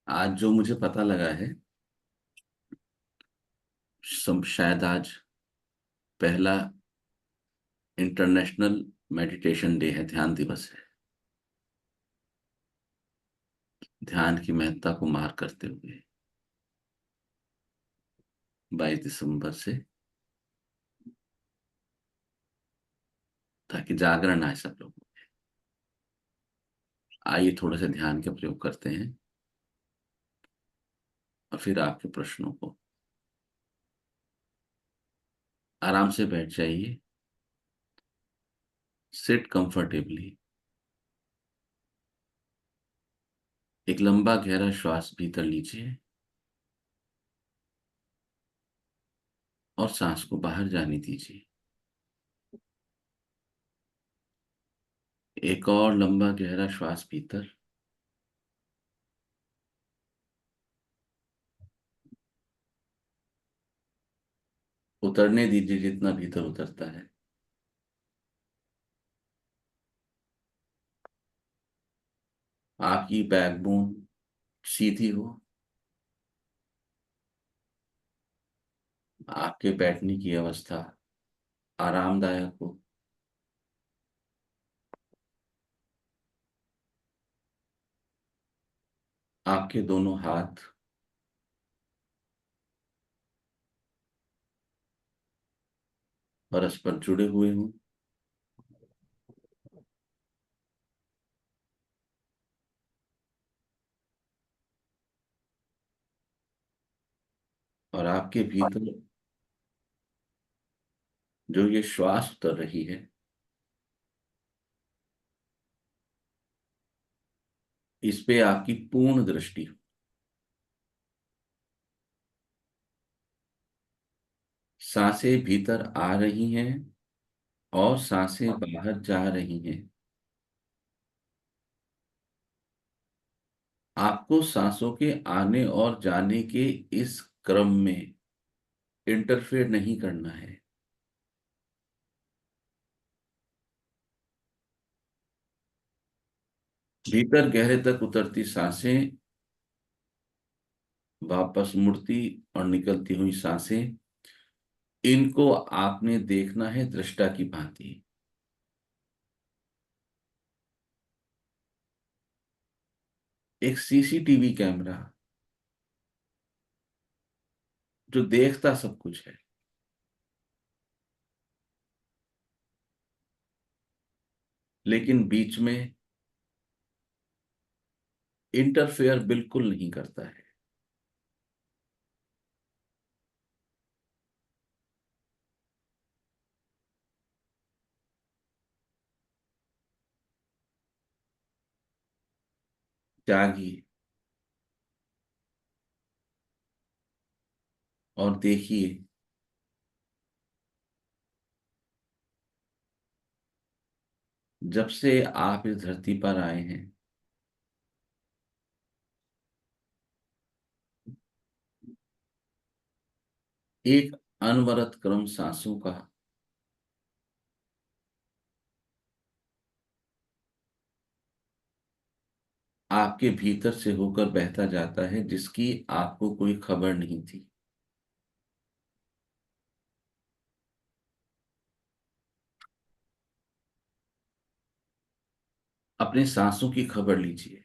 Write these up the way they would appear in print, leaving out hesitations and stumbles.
आज जो मुझे पता लगा है, शायद आज पहला इंटरनेशनल मेडिटेशन डे है, ध्यान दिवस है। ध्यान की महत्ता को मार करते हुए 22 दिसंबर से, ताकि जागरण आए सब लोगों में। आइए थोड़ा सा ध्यान का प्रयोग करते हैं और फिर आपके प्रश्नों को। आराम से बैठ जाइए। Seat comfortably. एक लंबा गहरा श्वास भीतर लीजिए और सांस को बाहर जाने दीजिए। एक और लंबा गहरा श्वास भीतर उतरने दीजिए, जितना भीतर उतरता है। आपकी बैकबोन सीधी हो, आपके बैठने की अवस्था आरामदायक हो। आपके दोनों हाथ परस्पर जुड़े हुए हों। और आपके भीतर जो ये श्वास उतर रही है, इस पे आपकी पूर्ण दृष्टि हो। सांसें भीतर आ रही हैं और सांसें बाहर जा रही हैं। आपको सांसों के आने और जाने के इस क्रम में इंटरफेयर नहीं करना है। भीतर गहरे तक उतरती सांसें, वापस मुड़ती और निकलती हुई सांसें, इनको आपने देखना है दृष्टा की भांति। एक सीसीटीवी कैमरा जो देखता सब कुछ है, लेकिन बीच में इंटरफेयर बिल्कुल नहीं करता है। जागिए और देखिए, जब से आप इस धरती पर आए हैं, एक अनवरत क्रम सांसों का आपके भीतर से होकर बहता जाता है, जिसकी आपको कोई खबर नहीं थी। अपने सांसों की खबर लीजिए।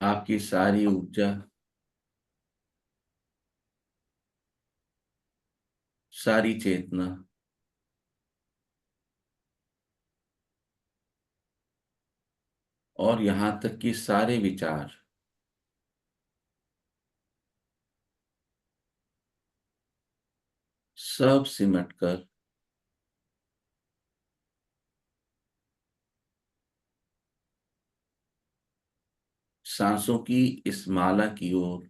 आपकी सारी ऊर्जा, सारी चेतना और यहां तक कि सारे विचार सब सिमटकर सांसों की इस माला की ओर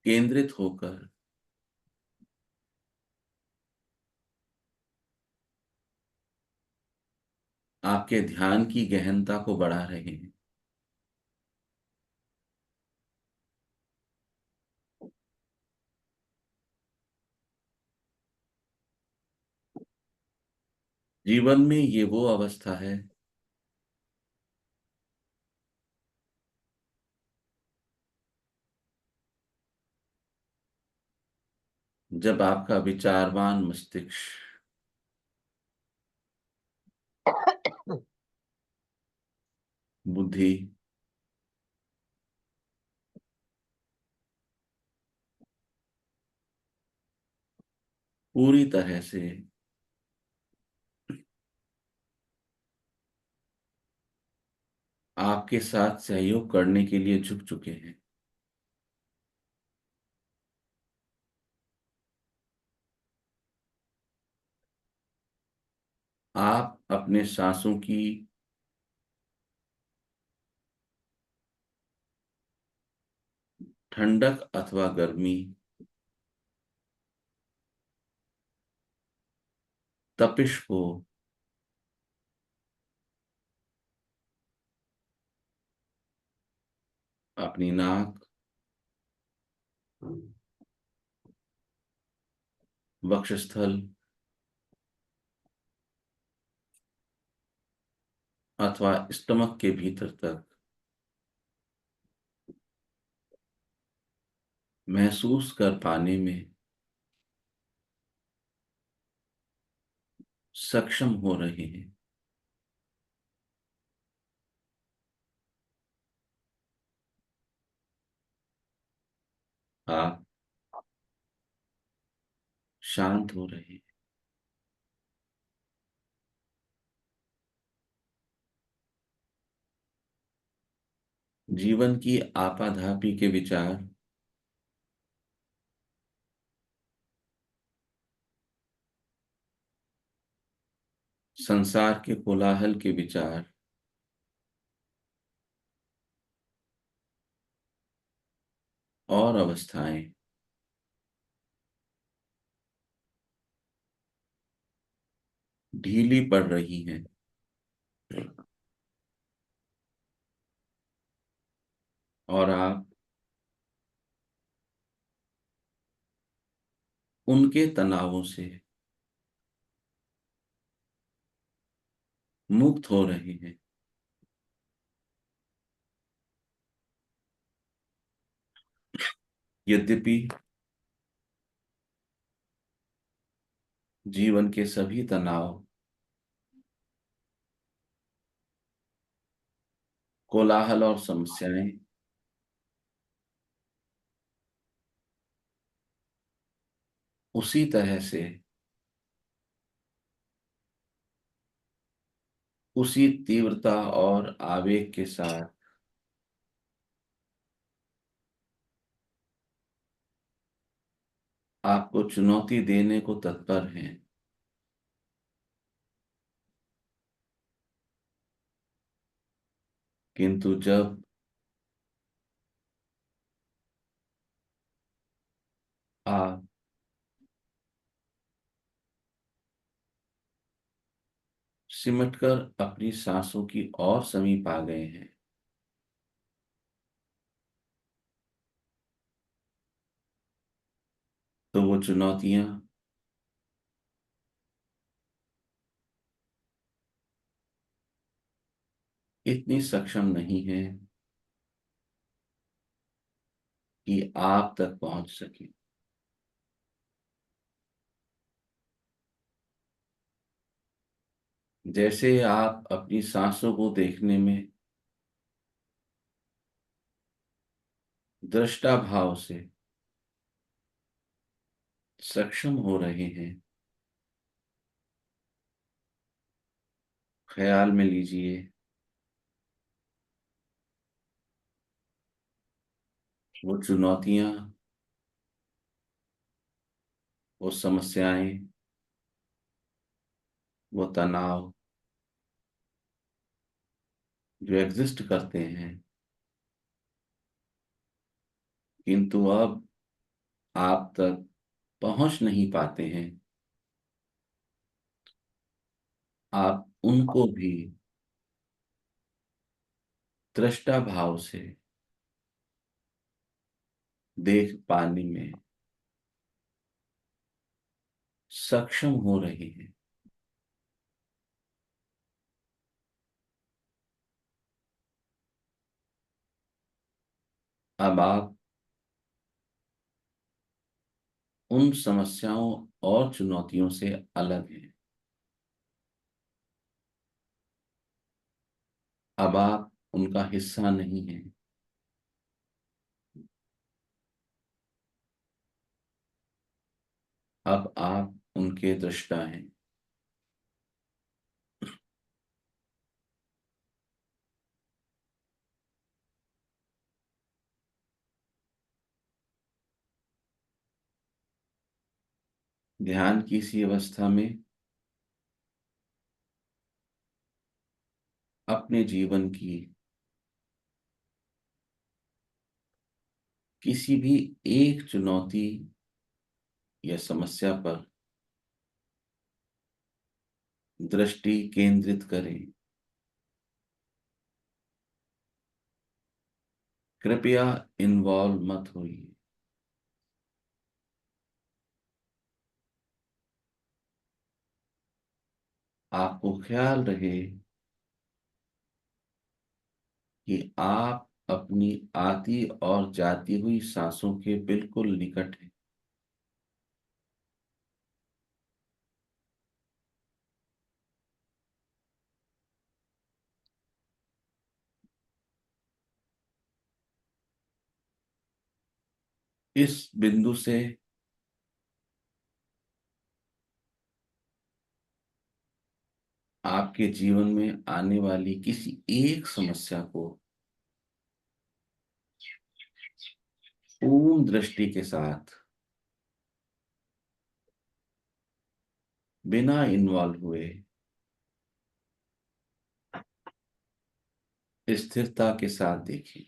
केंद्रित होकर आपके ध्यान की गहनता को बढ़ा रहे हैं। जीवन में ये वो अवस्था है जब आपका विचारवान मस्तिष्क, बुद्धि, पूरी तरह से आपके साथ सहयोग करने के लिए झुक चुके हैं। आप अपने सांसों की ठंडक अथवा गर्मी, तपिश को अपनी नाक, वक्षस्थल अथवा स्टमक के भीतर तक महसूस कर पाने में सक्षम हो रहे हैं। आप शांत हो रहे हैं। जीवन की आपाधापी के विचार, संसार के कोलाहल के विचार और अवस्थाएं ढीली पड़ रही हैं और आप उनके तनावों से मुक्त हो रहे हैं। यद्यपि जीवन के सभी तनाव, कोलाहल और समस्याएं उसी तरह से, उसी तीव्रता और आवेग के साथ आपको चुनौती देने को तत्पर हैं। किंतु जब आप सिमटकर अपनी सांसों की और समीप आ गए हैं, तो वो चुनौतियां इतनी सक्षम नहीं है कि आप तक पहुंच सके। जैसे आप अपनी सांसों को देखने में दृष्टा भाव से सक्षम हो रहे हैं, ख्याल में लीजिए वो चुनौतियां, वो समस्याएं, वो तनाव जो एग्जिस्ट करते हैं, किंतु अब आप तक पहुंच नहीं पाते हैं। आप उनको भी दृष्टा भाव से देख पाने में सक्षम हो रहे हैं। अब आप उन समस्याओं और चुनौतियों से अलग हैं। अब आप उनका हिस्सा नहीं हैं। अब आप उनके दृष्टा हैं। ध्यान की इसी अवस्था में अपने जीवन की किसी भी एक चुनौती या समस्या पर दृष्टि केंद्रित करें। कृपया इन्वॉल्व मत होइए। आपको ख्याल रहे कि आप अपनी आती और जाती हुई सांसों के बिल्कुल निकट हैं। इस बिंदु से आपके जीवन में आने वाली किसी एक समस्या को पूर्ण दृष्टि के साथ, बिना इन्वॉल्व हुए, स्थिरता के साथ देखें।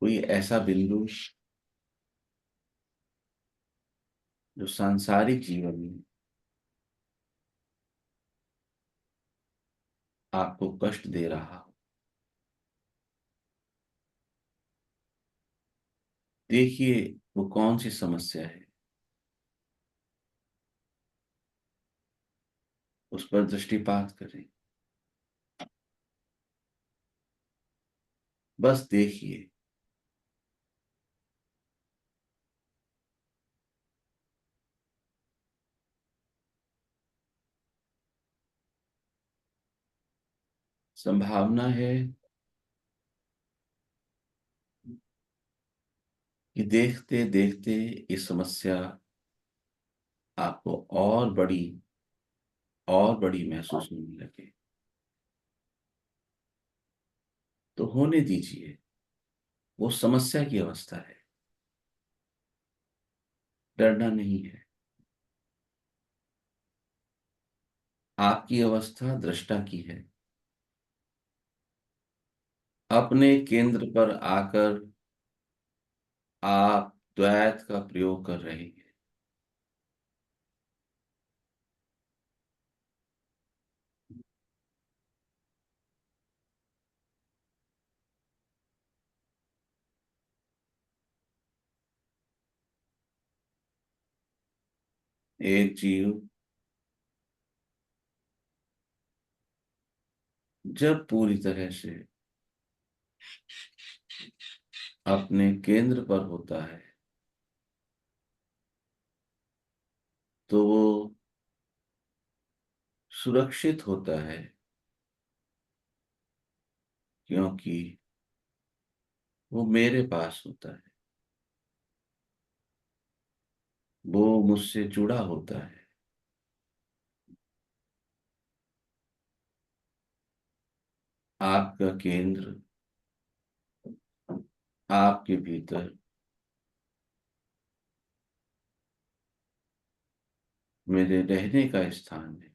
कोई ऐसा बिंदु जो सांसारिक जीवन में आपको कष्ट दे रहा हो, देखिए वो कौन सी समस्या है, उस पर दृष्टिपात करें। बस देखिए। संभावना है कि देखते देखते ये समस्या आपको और बड़ी महसूस होने लगे। तो होने दीजिए। वो समस्या की अवस्था है, डरना नहीं है। आपकी अवस्था दृष्टा की है। अपने केंद्र पर आकर आप द्वैत का प्रयोग कर रहे हैं। एक जीव जब पूरी तरह से अपने केंद्र पर होता है तो वो सुरक्षित होता है, क्योंकि वो मेरे पास होता है। वो मुझसे जुड़ा होता है। आपका केंद्र आपके भीतर मेरे रहने का स्थान है,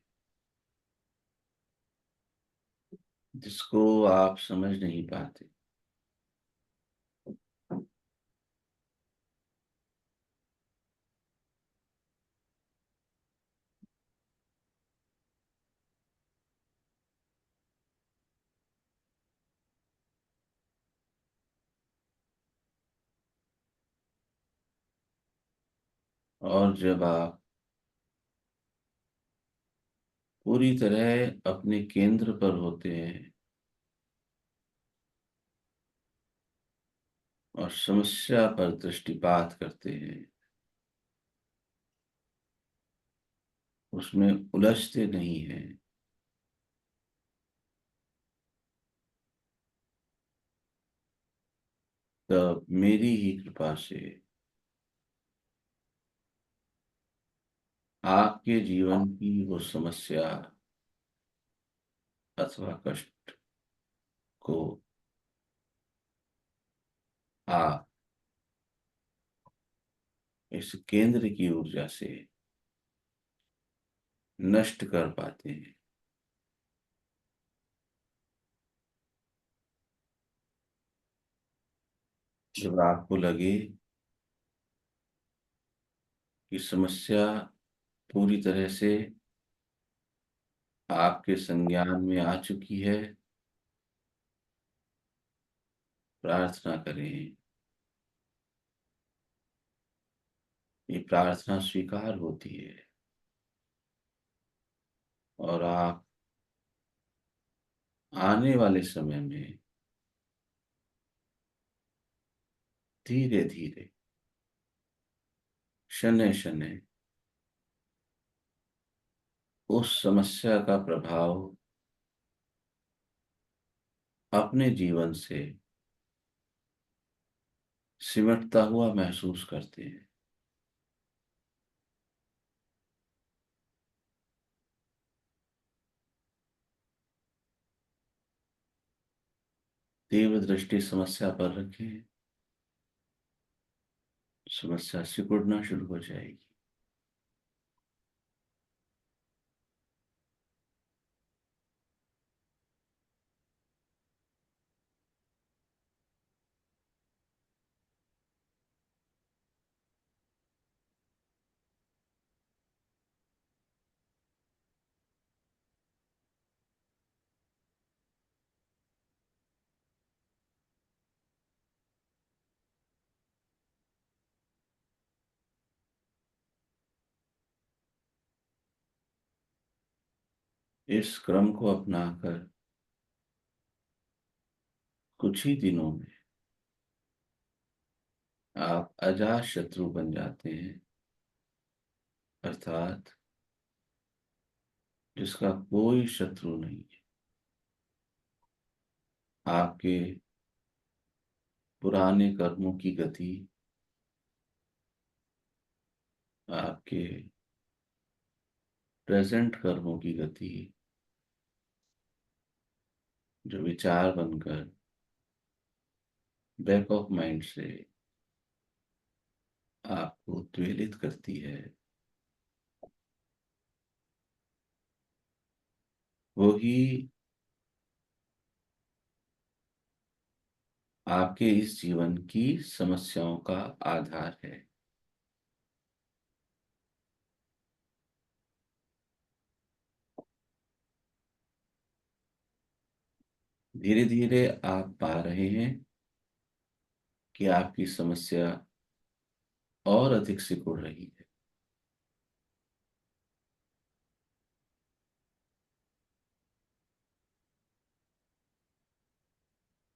जिसको आप समझ नहीं पाते। और जब आप पूरी तरह अपने केंद्र पर होते हैं और समस्या पर दृष्टिपात करते हैं, उसमें उलझते नहीं हैं, तब मेरी ही कृपा से आपके जीवन की वो समस्या अथवा कष्ट को आप इस केंद्र की ऊर्जा से नष्ट कर पाते हैं। जब आपको लगे कि समस्या पूरी तरह से आपके संज्ञान में आ चुकी है, प्रार्थना करें। ये प्रार्थना स्वीकार होती है और आप आने वाले समय में धीरे धीरे, शनय शनय उस समस्या का प्रभाव अपने जीवन से सिमटता हुआ महसूस करते हैं। तीव्र दृष्टि समस्या पर रखें, समस्या सिकुड़ना शुरू हो जाएगी। इस क्रम को अपनाकर कुछ ही दिनों में आप अजात शत्रु बन जाते हैं, अर्थात जिसका कोई शत्रु नहीं है। आपके पुराने कर्मों की गति, आपके प्रेजेंट कर्मों की गति, जो विचार बनकर बैक ऑफ माइंड से आपको उद्वेलित करती है, वही आपके इस जीवन की समस्याओं का आधार है। धीरे धीरे आप पा रहे हैं कि आपकी समस्या और अधिक सिकुड़ रही है।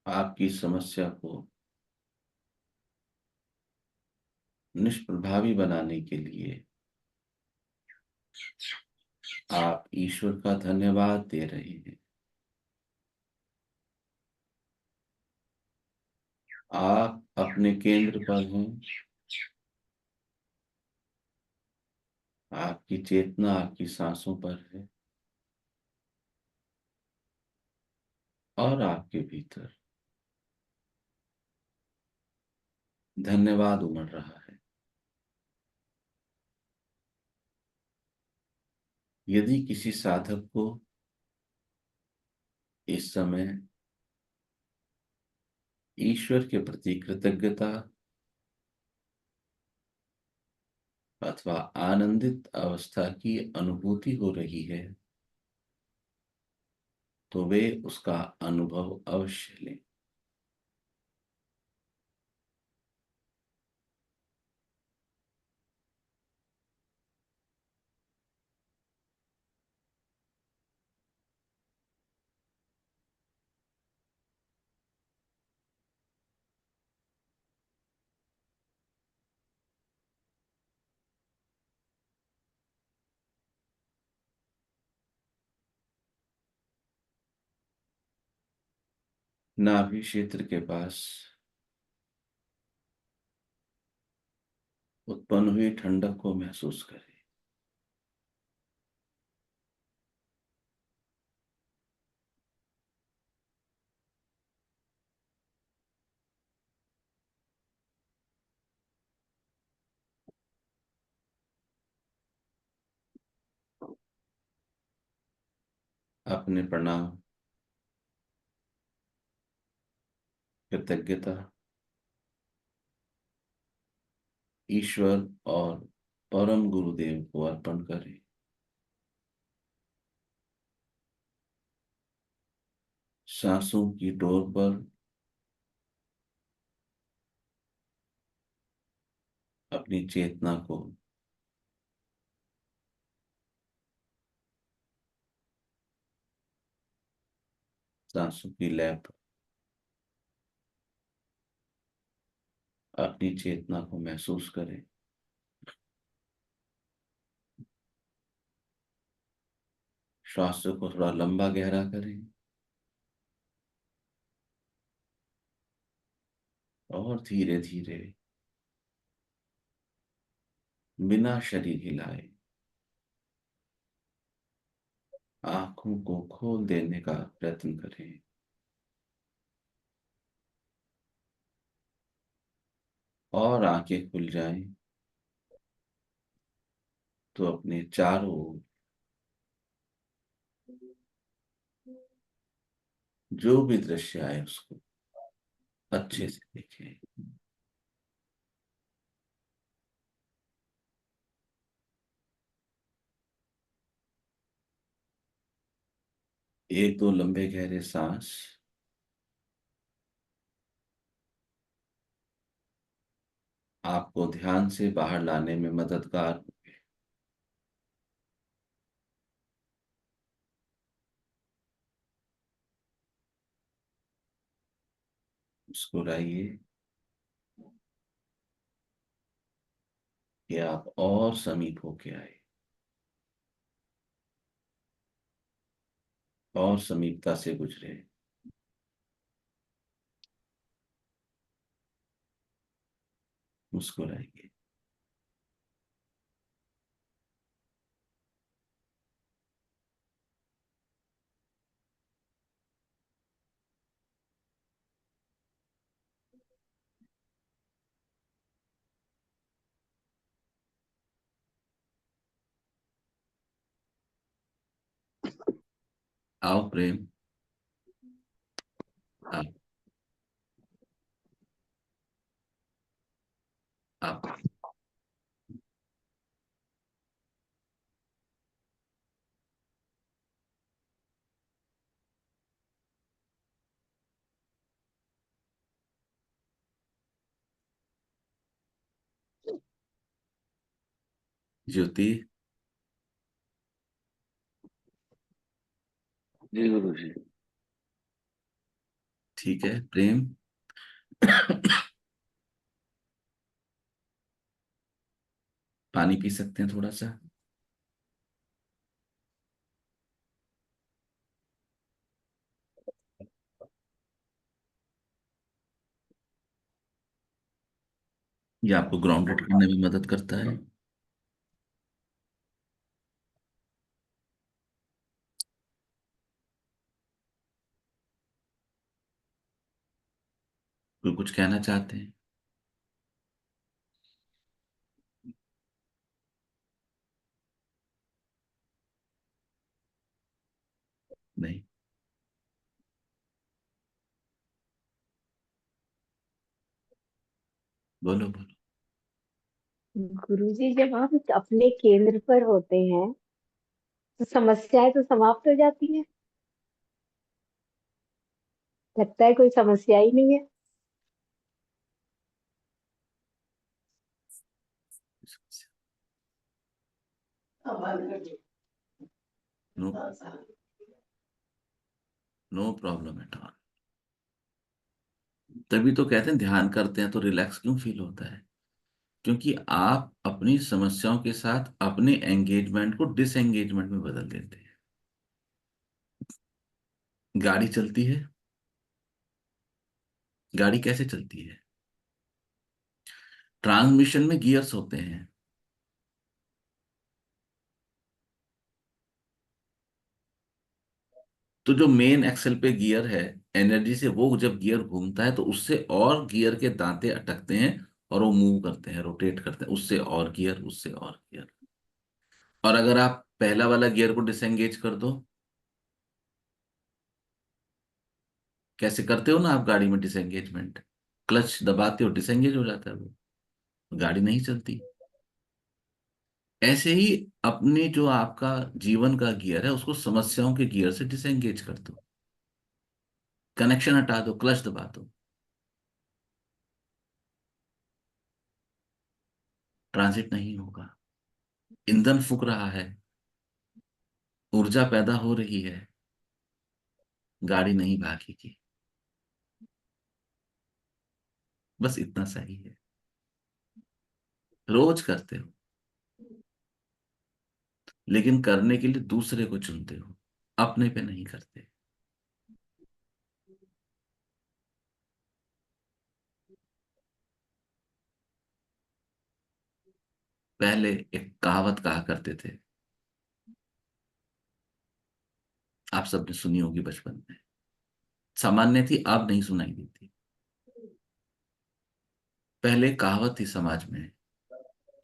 आपकी समस्या को निष्प्रभावी बनाने के लिए आप ईश्वर का धन्यवाद दे रहे हैं। आप अपने केंद्र पर हैं, आपकी चेतना आपकी सांसों पर है और आपके भीतर धन्यवाद उमड़ रहा है। यदि किसी साधक को इस समय ईश्वर के प्रति कृतज्ञता अथवा आनंदित अवस्था की अनुभूति हो रही है, तो वे उसका अनुभव अवश्य लें। नाभि क्षेत्र के पास उत्पन्न हुई ठंडक को महसूस करें। अपने प्रणाम, कृतज्ञता ईश्वर और परम गुरुदेव को अर्पण करें। सांसों की डोर पर अपनी चेतना को सांसों की लय पर अपनी चेतना को महसूस करें। श्वास को थोड़ा लंबा गहरा करें और धीरे धीरे बिना शरीर हिलाए आंखों को खोल देने का प्रयत्न करें। और आंखें खुल जाएं तो अपने चारों ओर जो भी दृश्य आए उसको अच्छे से देखें। एक दो लंबे गहरे सांस आपको ध्यान से बाहर लाने में मददगार। मुस्कुराइए कि आप और समीप होके आए और समीपता से गुजरे। मुस्कुराइए। आओ प्रेम। आप आप ज्योति। जी गुरु जी। ठीक है प्रेम। पानी पी सकते हैं थोड़ा सा। ये आपको ग्राउंडेड करने में मदद करता है। कोई कुछ कहना चाहते हैं? नहीं। बोलो बोलो। गुरुजी, जब हम अपने केंद्र पर होते हैं तो समस्याएं तो समाप्त हो जाती हैं। लगता है कोई समस्या ही नहीं है। No, no problem at all. तभी तो कहते हैं ध्यान करते हैं तो रिलैक्स क्यों फील होता है। क्योंकि आप अपनी समस्याओं के साथ अपने एंगेजमेंट को डिसएंगेजमेंट में बदल देते हैं। गाड़ी चलती है, गाड़ी कैसे चलती है? ट्रांसमिशन में गियर्स होते हैं। तो जो मेन एक्सल पे गियर है, एनर्जी से वो जब गियर घूमता है तो उससे और गियर के दांते अटकते हैं, और वो मूव करते हैं, रोटेट करते हैं, उससे और गियर, उससे और गियर। और अगर आप पहला वाला गियर को डिसएंगेज कर दो, कैसे करते हो ना आप गाड़ी में डिसएंगेजमेंट, क्लच दबाते हो, डिसएंगेज हो जाता है वो, गाड़ी नहीं चलती। ऐसे ही अपने जो आपका जीवन का गियर है उसको समस्याओं के गियर से डिसएंगेज कर दो, कनेक्शन हटा दो, क्लच दबा दो, ट्रांजिट नहीं होगा। ईंधन फूक रहा है, ऊर्जा पैदा हो रही है, गाड़ी नहीं भागेगी। बस इतना सही है। रोज करते हो, लेकिन करने के लिए दूसरे को चुनते हो, अपने पे नहीं करते। पहले एक कहावत कहा करते थे, आप सबने सुनी होगी बचपन में, सामान्य थी, अब नहीं सुनाई देती। पहले कहावत थी समाज में,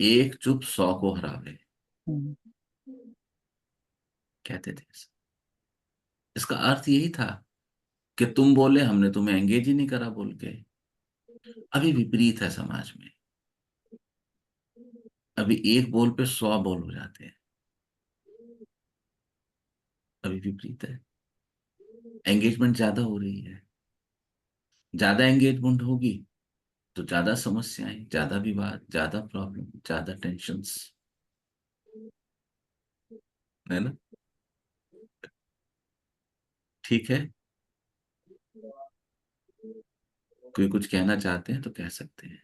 एक चुप 100 को हरावे, हम्म। कहते थे ऐसा। इसका अर्थ यही था कि तुम बोले, हमने तुम्हें एंगेज ही नहीं करा बोल के। अभी विपरीत है समाज में, अभी एक बोल पे 100 बोल हो जाते हैं। अभी विपरीत है, एंगेजमेंट ज्यादा हो रही है। ज्यादा एंगेजमेंट होगी तो ज्यादा समस्याएं, ज्यादा विवाद, ज्यादा प्रॉब्लम, ज्यादा टेंशन्स, है ना? ठीक है, कोई कुछ कहना चाहते हैं तो कह सकते हैं।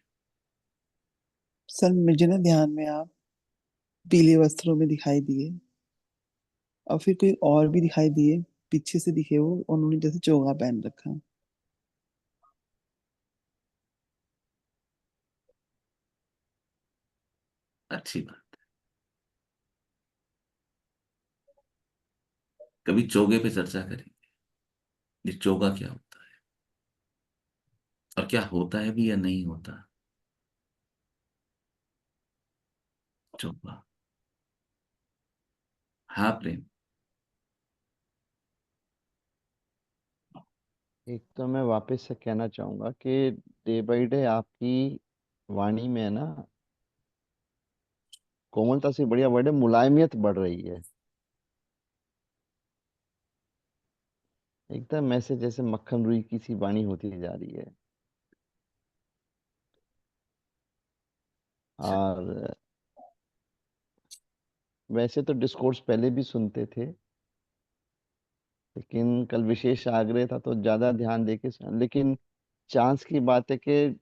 सर मुझे ना ध्यान में आप पीले वस्त्रों में दिखाई दिए, और फिर कोई और भी दिखाई दिए, पीछे से दिखे वो, उन्होंने जैसे चोगा पहन रखा। अच्छी बात। कभी चोगे पे चर्चा करेंगे, ये चोगा क्या होता है और क्या होता है भी या नहीं होता। चोगा। हाँ प्रेम। एक तो मैं वापस से कहना चाहूंगा कि डे बाई डे आपकी वाणी में है ना, कोमलता से बढ़िया वर्ड है, मुलायमियत बढ़ रही है। एकदम ऐसे जैसे मक्खन रुई की सी वाणी होती जा रही है। अच्छा। और वैसे तो डिस्कोर्स पहले भी सुनते थे, लेकिन कल विशेष आग्रह था तो ज्यादा ध्यान देके सुना। लेकिन चांस की बात है कि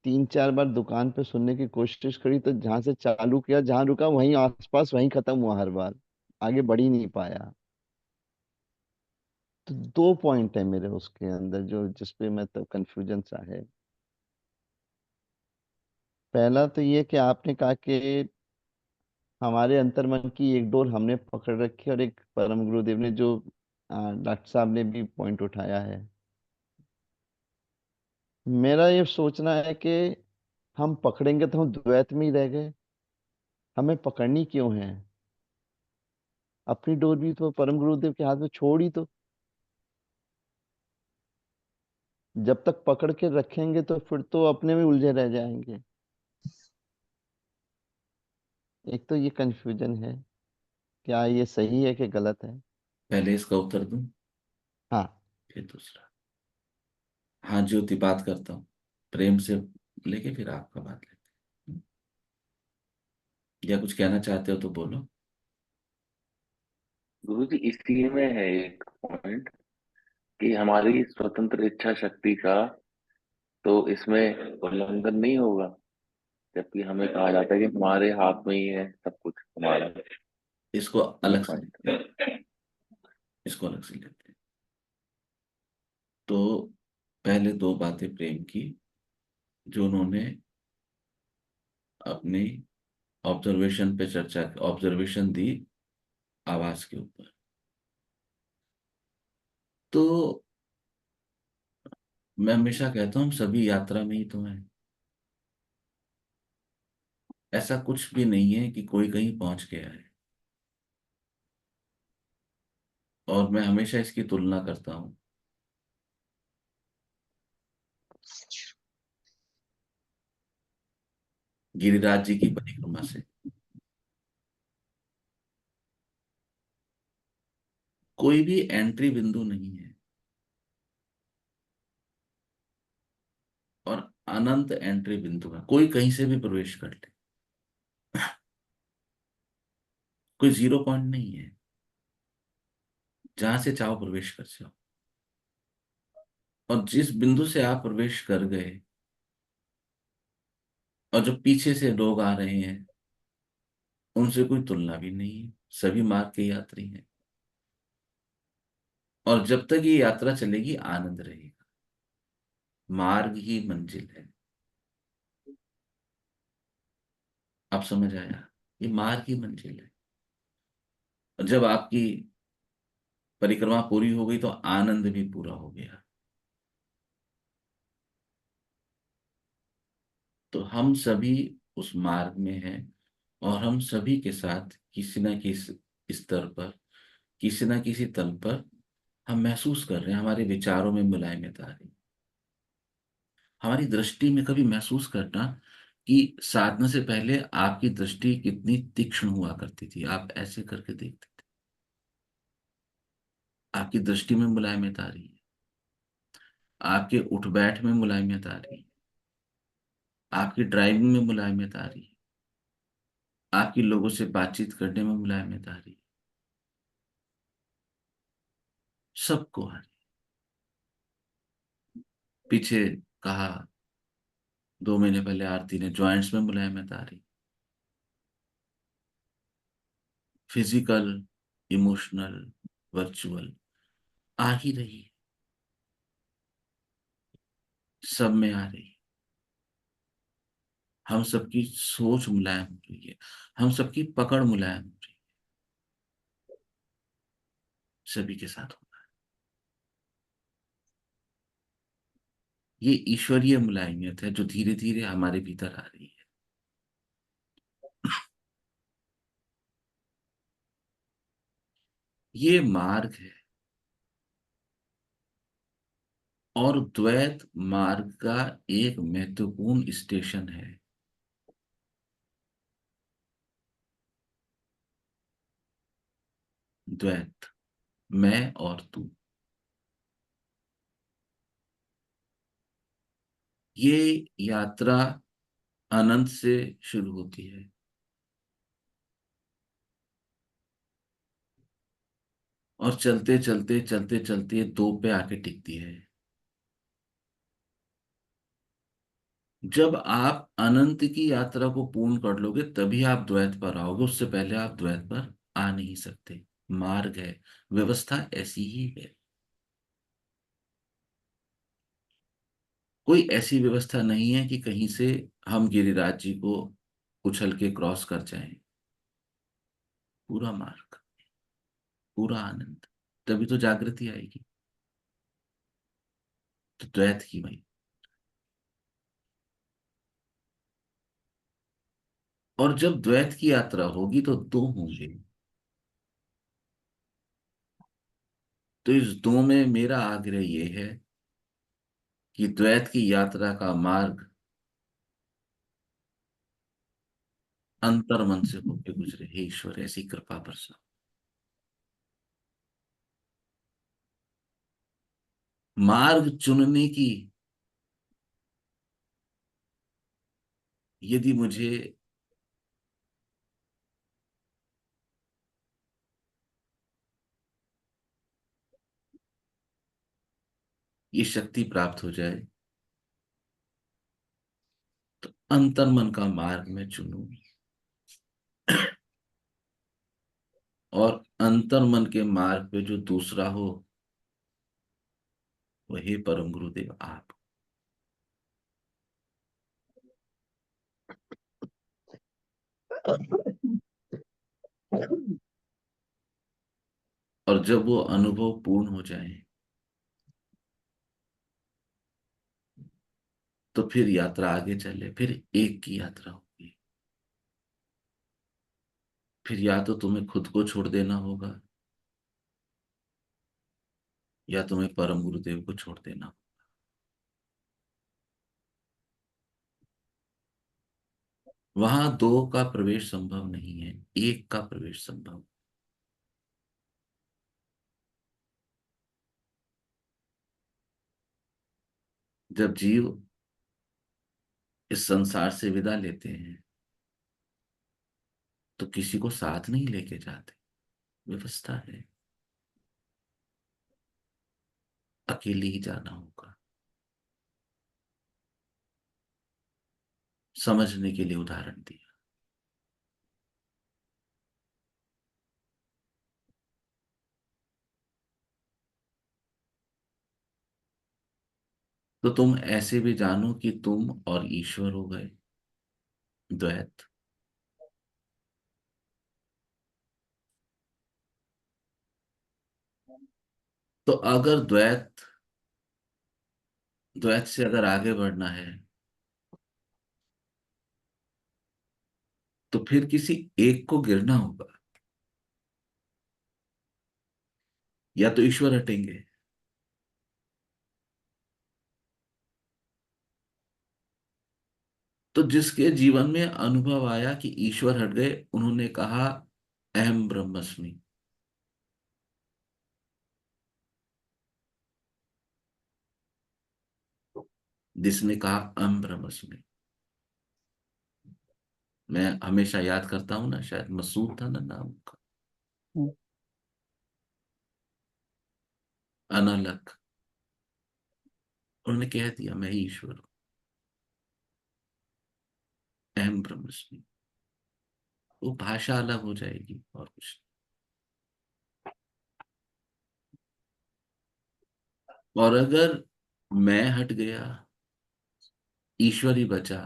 3 4 बार दुकान पे सुनने की कोशिश करी, तो जहां से चालू किया, जहां रुका वहीं आसपास, वहीं खत्म हुआ हर बार, आगे बढ़ ही नहीं पाया। तो 2 पॉइंट है मेरे उसके अंदर जो जिसपे मैं तो कंफ्यूजन सा है। पहला तो ये कि आपने कहा कि हमारे अंतर्मन की एक डोर हमने पकड़ रखी है, और एक परम गुरुदेव ने जो डॉक्टर साहब ने भी पॉइंट उठाया है। मेरा ये सोचना है कि हम पकड़ेंगे तो हम द्वैत में ही रह गए, हमें पकड़नी क्यों है? अपनी डोर भी तो परम गुरुदेव के हाथ में छोड़ ही तो। जब तक पकड़ के रखेंगे तो फिर तो अपने में उलझे रह जाएंगे। एक तो ये कंफ्यूजन है, क्या ये सही है कि गलत है? पहले इसका उत्तर दूं, हाँ। फिर दूसरा। हाँ ज्योति, बात करता हूँ प्रेम से, लेके फिर आपका बात लेते हैं। या कुछ कहना चाहते हो तो बोलो। गुरु जी, इसी में है एक पॉइंट कि हमारी स्वतंत्र इच्छा शक्ति का तो इसमें उल्लंघन नहीं होगा, जबकि हमें कहा जाता है कि हमारे हाथ में ही है सब कुछ हमारा। इसको ये अलग से पॉइंट। लेते हैं, इसको अलग से लेते हैं। तो पहले दो बातें प्रेम की जो उन्होंने अपनी ऑब्जर्वेशन पे चर्चा ऑब्जर्वेशन दी आवाज के ऊपर। तो मैं हमेशा कहता हूँ हम सभी यात्रा में ही तो हैं। ऐसा कुछ भी नहीं है कि कोई कहीं पहुंच गया है। और मैं हमेशा इसकी तुलना करता हूँ गिरिराज जी की परिक्रमा से। कोई भी एंट्री बिंदु नहीं है और अनंत एंट्री बिंदु है। कोई कहीं से भी प्रवेश कर ले, कोई जीरो पॉइंट नहीं है। जहां से चाहो प्रवेश कर जाओ। और जिस बिंदु से आप प्रवेश कर गए और जो पीछे से लोग आ रहे हैं उनसे कोई तुलना भी नहीं है। सभी मार्ग के यात्री हैं। और जब तक ये यात्रा चलेगी आनंद रहेगा। मार्ग ही मंजिल है। आप समझ आया? ये मार्ग ही मंजिल है। और जब आपकी परिक्रमा पूरी हो गई तो आनंद भी पूरा हो गया। तो हम सभी उस मार्ग में हैं और हम सभी के साथ किसी न किसी स्तर पर, किसी न किसी तल पर हम महसूस कर रहे हैं। हमारे विचारों में मुलायमत आ रही, हमारी दृष्टि में कभी महसूस करना कि साधना से पहले आपकी दृष्टि कितनी तीक्ष्ण हुआ करती थी। आप ऐसे करके देखते थे, आपकी दृष्टि में मुलायमत आ रही है। आपके उठ बैठ में मुलायमत आ रही है। आपकी ड्राइविंग में मुलायमत आ रही है। आपकी लोगों से बातचीत करने में मुलायमत आ रही है। सबको आ रही है। पीछे कहा 2 महीने पहले आरती ने, जॉइंट्स में मुलायमत आ रही। फिजिकल, इमोशनल, वर्चुअल आ ही रही है। सब में आ रही है। हम सबकी सोच मुलायम हो रही है। हम सबकी पकड़ मुलायम हो रही है। सभी के साथ होना है। ये ईश्वरीय मुलायमियत है जो धीरे धीरे हमारे भीतर आ रही है। ये मार्ग है और द्वैत मार्ग का एक महत्वपूर्ण स्टेशन है। द्वैत, मैं और तू। ये यात्रा अनंत से शुरू होती है और चलते चलते चलते चलते दो पे आके टिकती है। जब आप अनंत की यात्रा को पूर्ण कर लोगे तभी आप द्वैत पर आओगे। उससे पहले आप द्वैत पर आ नहीं सकते। मार्ग है, व्यवस्था ऐसी ही है। कोई ऐसी व्यवस्था नहीं है कि कहीं से हम गिरिराज जी को उछल के क्रॉस कर जाएं। पूरा मार्ग, पूरा आनंद, तभी तो जागृति आएगी। तो द्वैत की वही। और जब द्वैत की यात्रा होगी तो दो होंगे। तो इस दो में मेरा आग्रह ये है कि द्वैत की यात्रा का मार्ग अंतर मन से होके गुजरे। हे ईश्वर, ऐसी कृपा बरसा। मार्ग चुनने की यदि मुझे ये शक्ति प्राप्त हो जाए तो अंतर मन का मार्ग में चुनूं। और अंतर मन के मार्ग पे जो दूसरा हो वही परम गुरुदेव आप। और जब वो अनुभव पूर्ण हो जाए तो फिर यात्रा आगे चले, फिर एक की यात्रा होगी। फिर या तो तुम्हें खुद को छोड़ देना होगा या तुम्हें परम गुरुदेव को छोड़ देना होगा। वहां दो का प्रवेश संभव नहीं है, एक का प्रवेश संभव। जब जीव इस संसार से विदा लेते हैं तो किसी को साथ नहीं लेके जाते, व्यवस्था है, अकेले ही जाना होगा। समझने के लिए उदाहरण दिया। तो तुम ऐसे भी जानो कि तुम और ईश्वर हो गए द्वैत। तो अगर द्वैत द्वैत से अगर आगे बढ़ना है तो फिर किसी एक को गिरना होगा, या तो ईश्वर हटेंगे। तो जिसके जीवन में अनुभव आया कि ईश्वर हट गए, उन्होंने कहा अहम ब्रह्मस्मि। जिसने कहा अहम ब्रह्मस्मि, मैं हमेशा याद करता हूं ना, शायद मसूद था ना नाम का, हम्म, अनलक, उन्होंने कह दिया मैं ही ईश्वर हूं, अहम ब्रह्मस्मि। वो भाषा अलग हो जाएगी और कुछ नहीं। और अगर मैं हट गया, ईश्वर ही बचा,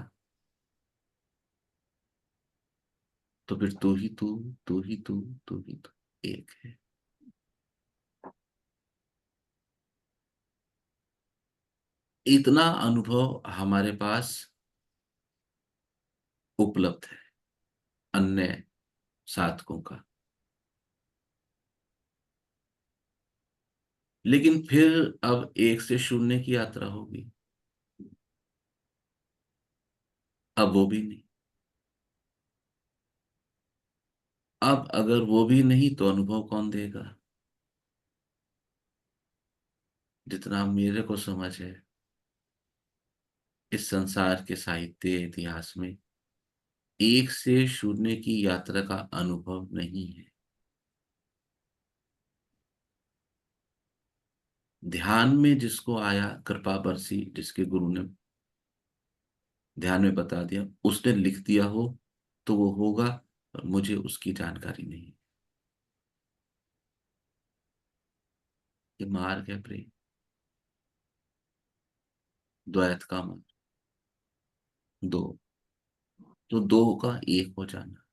तो फिर तू ही तू, तू ही तू, तू ही तू एक है। इतना अनुभव हमारे पास उपलब्ध है अन्य साधकों का। लेकिन फिर अब एक से शून्य की यात्रा होगी, अब वो भी नहीं। अब अगर वो भी नहीं तो अनुभव कौन देगा? जितना मेरे को समझ है, इस संसार के साहित्य इतिहास में एक से शून्य की यात्रा का अनुभव नहीं है। ध्यान में जिसको आया, कृपा बरसी, जिसके गुरु ने ध्यान में बता दिया, उसने लिख दिया हो तो वो होगा, और मुझे उसकी जानकारी नहीं। ये मार्ग है प्रेम, द्वैत का मार्ग। दो, तो दो का एक हो जाना।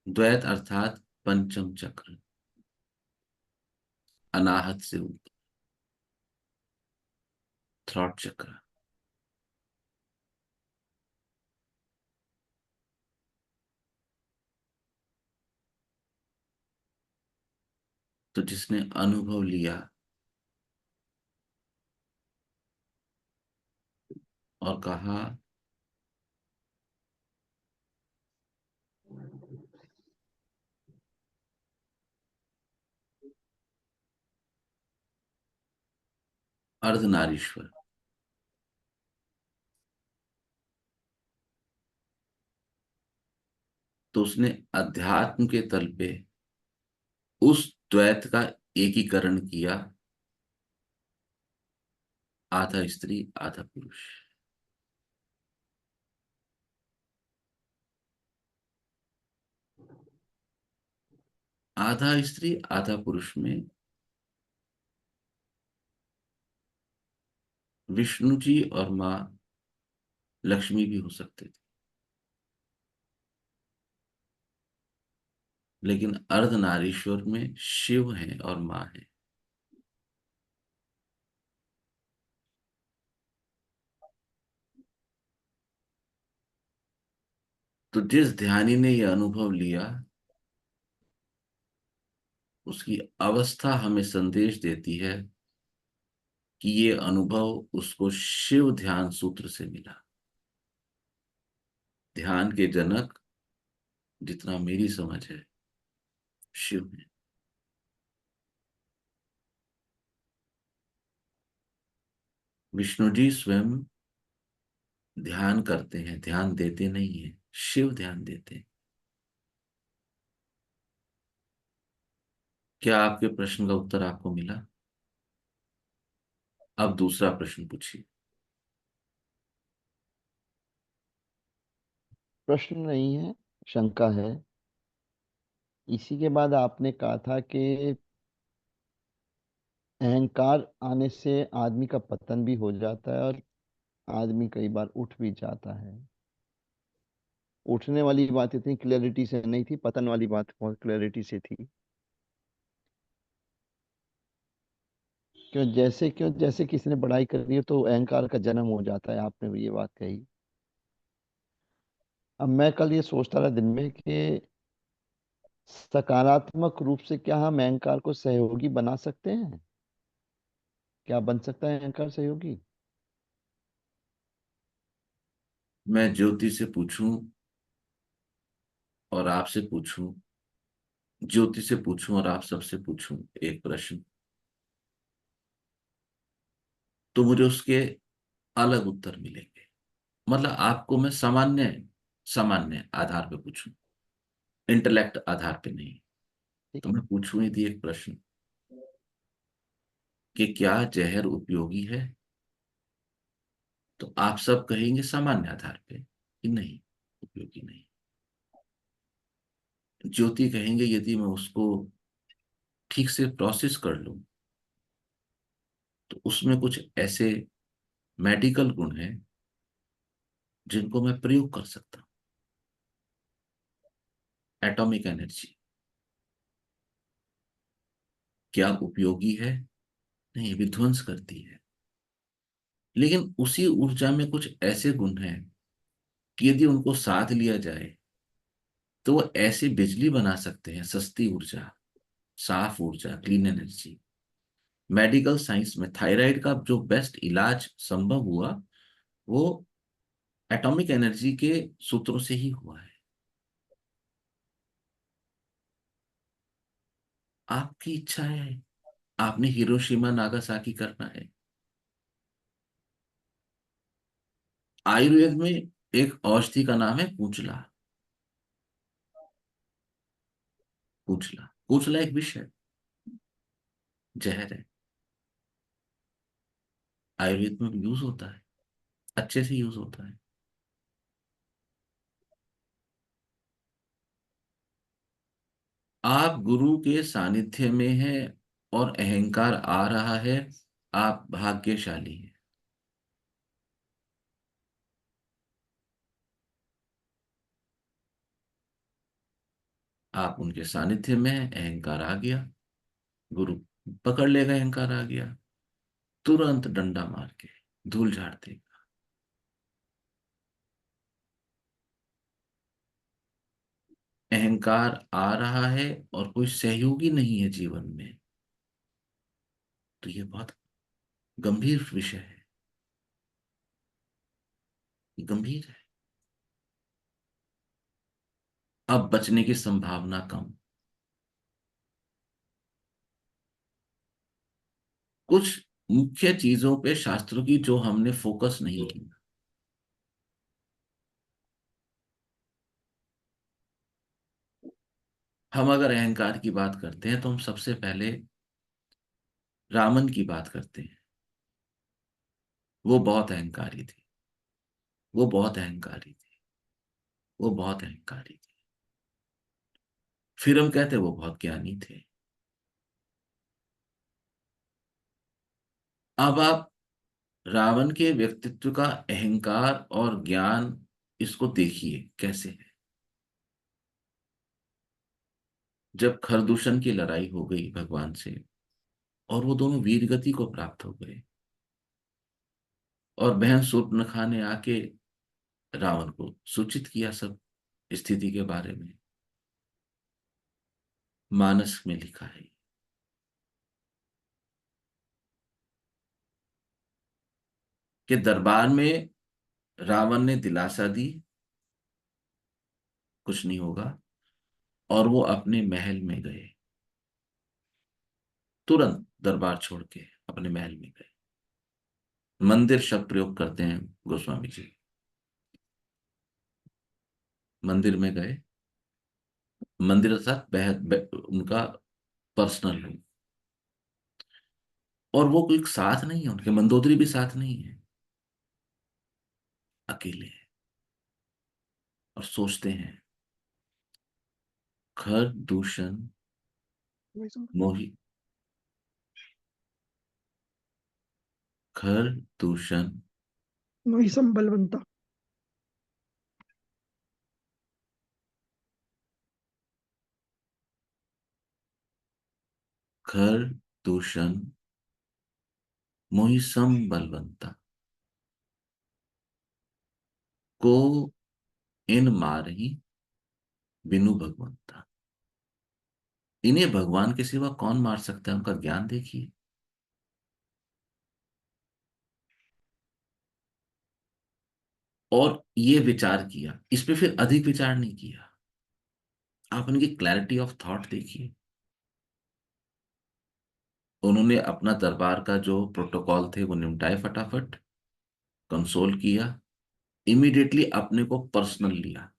द्वैत अर्थात पंचम चक्र, अनाहत से ऊपर, थ्रॉट चक्र। तो जिसने अनुभव लिया और कहा अर्धनारीश्वर, तो उसने अध्यात्म के तल पे उस द्वैत का एकीकरण किया, आधा स्त्री आधा पुरुष। आधा स्त्री आधा पुरुष में विष्णु जी और माँ लक्ष्मी भी हो सकते थे, लेकिन अर्धनारीश्वर में शिव हैं और माँ है। तो जिस ध्यानी ने यह अनुभव लिया, उसकी अवस्था हमें संदेश देती है कि ये अनुभव उसको शिव ध्यान सूत्र से मिला। ध्यान के जनक, जितना मेरी समझ है, शिव है। विष्णु जी स्वयं ध्यान करते हैं, ध्यान देते नहीं है, शिव ध्यान देते हैं। क्या आपके प्रश्न का उत्तर आपको मिला? अब दूसरा प्रश्न पूछिए। प्रश्न नहीं है, शंका है। इसी के बाद आपने कहा था कि अहंकार आने से आदमी का पतन भी हो जाता है और आदमी कई बार उठ भी जाता है। उठने वाली बात इतनी क्लैरिटी से नहीं थी, पतन वाली बात बहुत क्लैरिटी से थी। क्यों जैसे किसी ने बड़ाई करी है तो अहंकार का जन्म हो जाता है, आपने भी ये बात कही। अब मैं कल ये सोचता रहा दिन में कि सकारात्मक रूप से क्या हम अहंकार को सहयोगी बना सकते हैं? क्या बन सकता है अहंकार सहयोगी? मैं ज्योति से पूछूं और आपसे पूछूं, ज्योति से पूछूं और आप सबसे पूछूं एक प्रश्न, तो मुझे उसके अलग उत्तर मिलेंगे। मतलब आपको मैं सामान्य सामान्य आधार पे पूछूं, इंटेलेक्ट आधार पे नहीं। ठीक तो है। मैं पूछूं यदि एक प्रश्न कि क्या जहर उपयोगी है, तो आप सब कहेंगे सामान्य आधार पे कि नहीं, उपयोगी नहीं। ज्योति कहेंगे यदि मैं उसको ठीक से प्रोसेस कर लूं तो उसमें कुछ ऐसे मेडिकल गुण हैं जिनको मैं प्रयोग कर सकता हूं। एटॉमिक एनर्जी क्या उपयोगी है? नहीं, विध्वंस करती है। लेकिन उसी ऊर्जा में कुछ ऐसे गुण हैं कि यदि उनको साथ लिया जाए तो वो ऐसी बिजली बना सकते हैं, सस्ती ऊर्जा, साफ ऊर्जा, क्लीन एनर्जी। मेडिकल साइंस में थायराइड का जो बेस्ट इलाज संभव हुआ वो एटॉमिक एनर्जी के सूत्रों से ही हुआ है। आपकी इच्छा है, आपने हिरोशिमा नागासाकी करना है। आयुर्वेद में एक औषधि का नाम है पूंचला। पूंचला पूंचला एक विष है, जहर है। आयुर्वेद में यूज होता है, अच्छे से यूज होता है। आप गुरु के सानिध्य में हैं और अहंकार आ रहा है, आप भाग्यशाली हैं। आप उनके सानिध्य में हैं, अहंकार आ गया, गुरु पकड़ लेगा, अहंकार आ गया, तुरंत डंडा मार के धूल झाड़ देगा। अहंकार आ रहा है और कोई सहयोगी नहीं है जीवन में, तो ये बहुत गंभीर विषय है, ये गंभीर है। अब बचने की संभावना कम। कुछ मुख्य चीजों पे शास्त्रों की जो हमने फोकस नहीं की। हम अगर अहंकार की बात करते हैं तो हम सबसे पहले रावण की बात करते हैं। वो बहुत अहंकारी थे, वो बहुत अहंकारी थे, वो बहुत अहंकारी थे। फिर हम कहते वो बहुत ज्ञानी थे। अब आप रावण के व्यक्तित्व का अहंकार और ज्ञान, इसको देखिए कैसे है। जब खरदूषण की लड़ाई हो गई भगवान से और वो दोनों वीर गति को प्राप्त हो गए, और बहन शूर्पणखा ने आके रावण को सूचित किया सब स्थिति के बारे में, मानस में लिखा है कि दरबार में रावण ने दिलासा दी कुछ नहीं होगा, और वो अपने महल में गए, तुरंत दरबार छोड़ के अपने महल में गए। मंदिर शब्द प्रयोग करते हैं गोस्वामी जी। मंदिर में गए, मंदिर अर्थात उनका पर्सनल रूम। और वो कोई साथ नहीं है, उनके मंदोदरी भी साथ नहीं है, अकेले हैं और सोचते हैं खर दूषण मोहि खर दूषण महिषम बलवंता। खर दूषण मोहि सम बलवंता को इन मारही बिनु भगवंता। इन्हें भगवान के सिवा कौन मार सकता है, उनका ज्ञान देखिए। और ये विचार किया, इस पे फिर अधिक विचार नहीं किया। आप उनकी क्लैरिटी ऑफ थॉट देखिए। उन्होंने अपना दरबार का जो प्रोटोकॉल थे वो निपटाए, फटाफट कंसोल किया, इमीडिएटली अपने को पर्सनल लिया।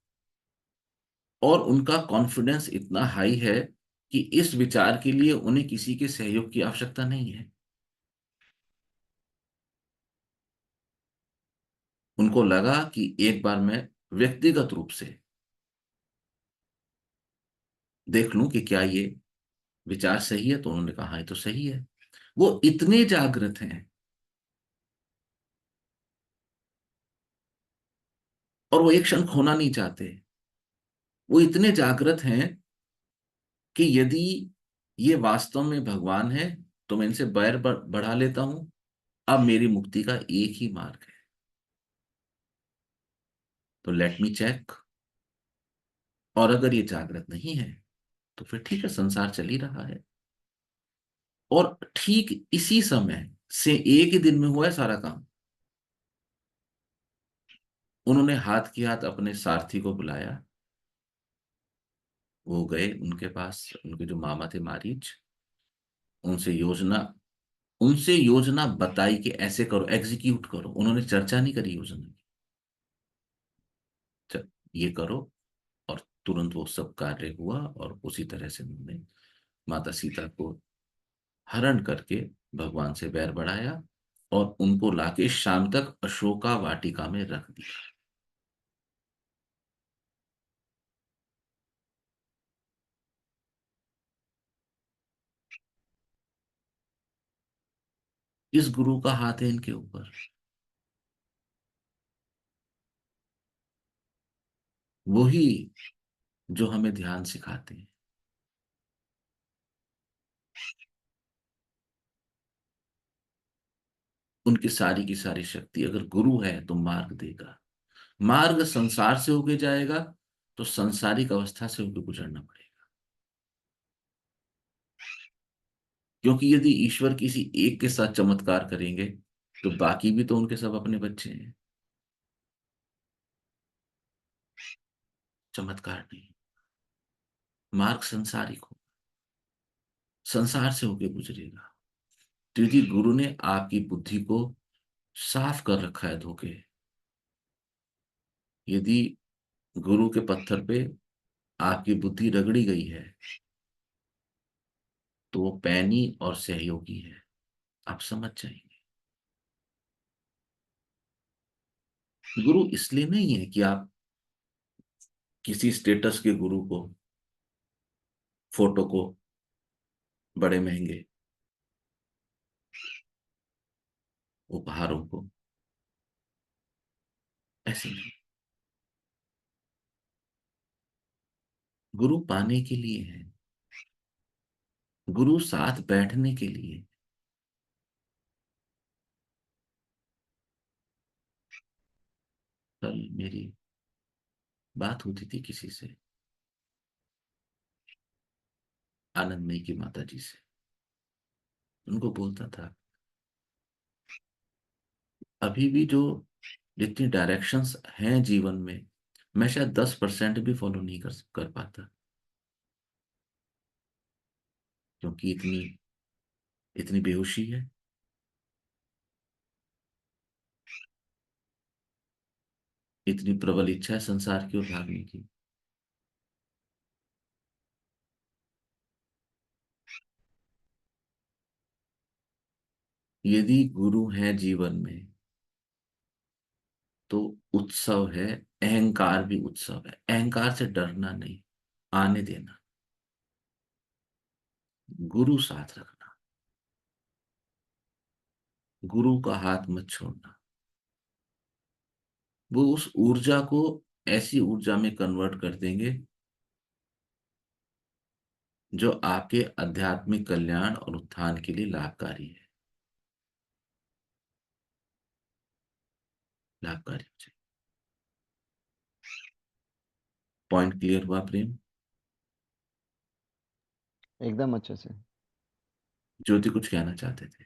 और उनका कॉन्फिडेंस इतना हाई है कि इस विचार के लिए उन्हें किसी के सहयोग की आवश्यकता नहीं है। उनको लगा कि एक बार मैं व्यक्तिगत रूप से देख लूं कि क्या ये विचार सही है, तो उन्होंने कहा हाँ, ये तो सही है। वो इतने जागृत हैं और वो एक क्षण खोना नहीं चाहते। वो इतने जागृत हैं कि यदि ये वास्तव में भगवान है तो मैं इनसे बैर बढ़ा लेता हूं। अब मेरी मुक्ति का एक ही मार्ग है, तो लेट मी चेक। और अगर ये जागृत नहीं है तो फिर ठीक है, संसार चल ही रहा है। और ठीक इसी समय से एक ही दिन में हुआ है सारा काम। उन्होंने हाथ की हाथ अपने सारथी को बुलाया, वो गए उनके पास, उनके जो मामा थे मारीच, उनसे योजना उनसे योजना बताई कि ऐसे करो, एग्जीक्यूट करो। उन्होंने चर्चा नहीं करी योजना की, ये करो। और तुरंत वो सब कार्य हुआ और उसी तरह से उन्होंने माता सीता को हरण करके भगवान से बैर बढ़ाया और उनको लाके शाम तक अशोका वाटिका में रख दिया। इस गुरु का हाथ है इनके ऊपर। वही जो हमें ध्यान सिखाते हैं। उनकी सारी की सारी शक्ति, अगर गुरु है तो मार्ग देगा। मार्ग संसार से होके जाएगा तो संसारिक अवस्था से होकर गुजरना पड़ेगा। क्योंकि यदि ईश्वर किसी एक के साथ चमत्कार करेंगे तो बाकी भी तो उनके सब अपने बच्चे हैं। चमत्कार नहीं, मार्ग संसारिक हो, संसार से होके गुजरेगा। तो यदि गुरु ने आपकी बुद्धि को साफ कर रखा है धोखे, यदि गुरु के पत्थर पे आपकी बुद्धि रगड़ी गई है, तो वो पैनी और सहयोगी है, आप समझ जाएंगे। गुरु इसलिए नहीं है कि आप किसी स्टेटस के गुरु को फोटो को बड़े महंगे, उपहारों को, ऐसे नहीं। गुरु पाने के लिए है, गुरु साथ बैठने के लिए। कल मेरी बात होती थी किसी से, आनंदमयी की माता जी से। उनको बोलता था अभी भी जो जितनी डायरेक्शंस हैं जीवन में, मैं शायद 10% भी फॉलो नहीं कर पाता, क्योंकि इतनी इतनी बेहोशी है, इतनी प्रबल इच्छा है संसार की ओर भागने की। यदि गुरु है जीवन में तो उत्सव है, अहंकार भी उत्सव है। अहंकार से डरना नहीं, आने देना, गुरु साथ रखना, गुरु का हाथ मत छोड़ना। वो उस ऊर्जा को ऐसी ऊर्जा में कन्वर्ट कर देंगे जो आपके आध्यात्मिक कल्याण और उत्थान के लिए लाभकारी है, लाभकारी हो जाए। पॉइंट क्लियर हुआ प्रेम? एकदम अच्छे से। ज्योति कुछ कहना चाहते थे?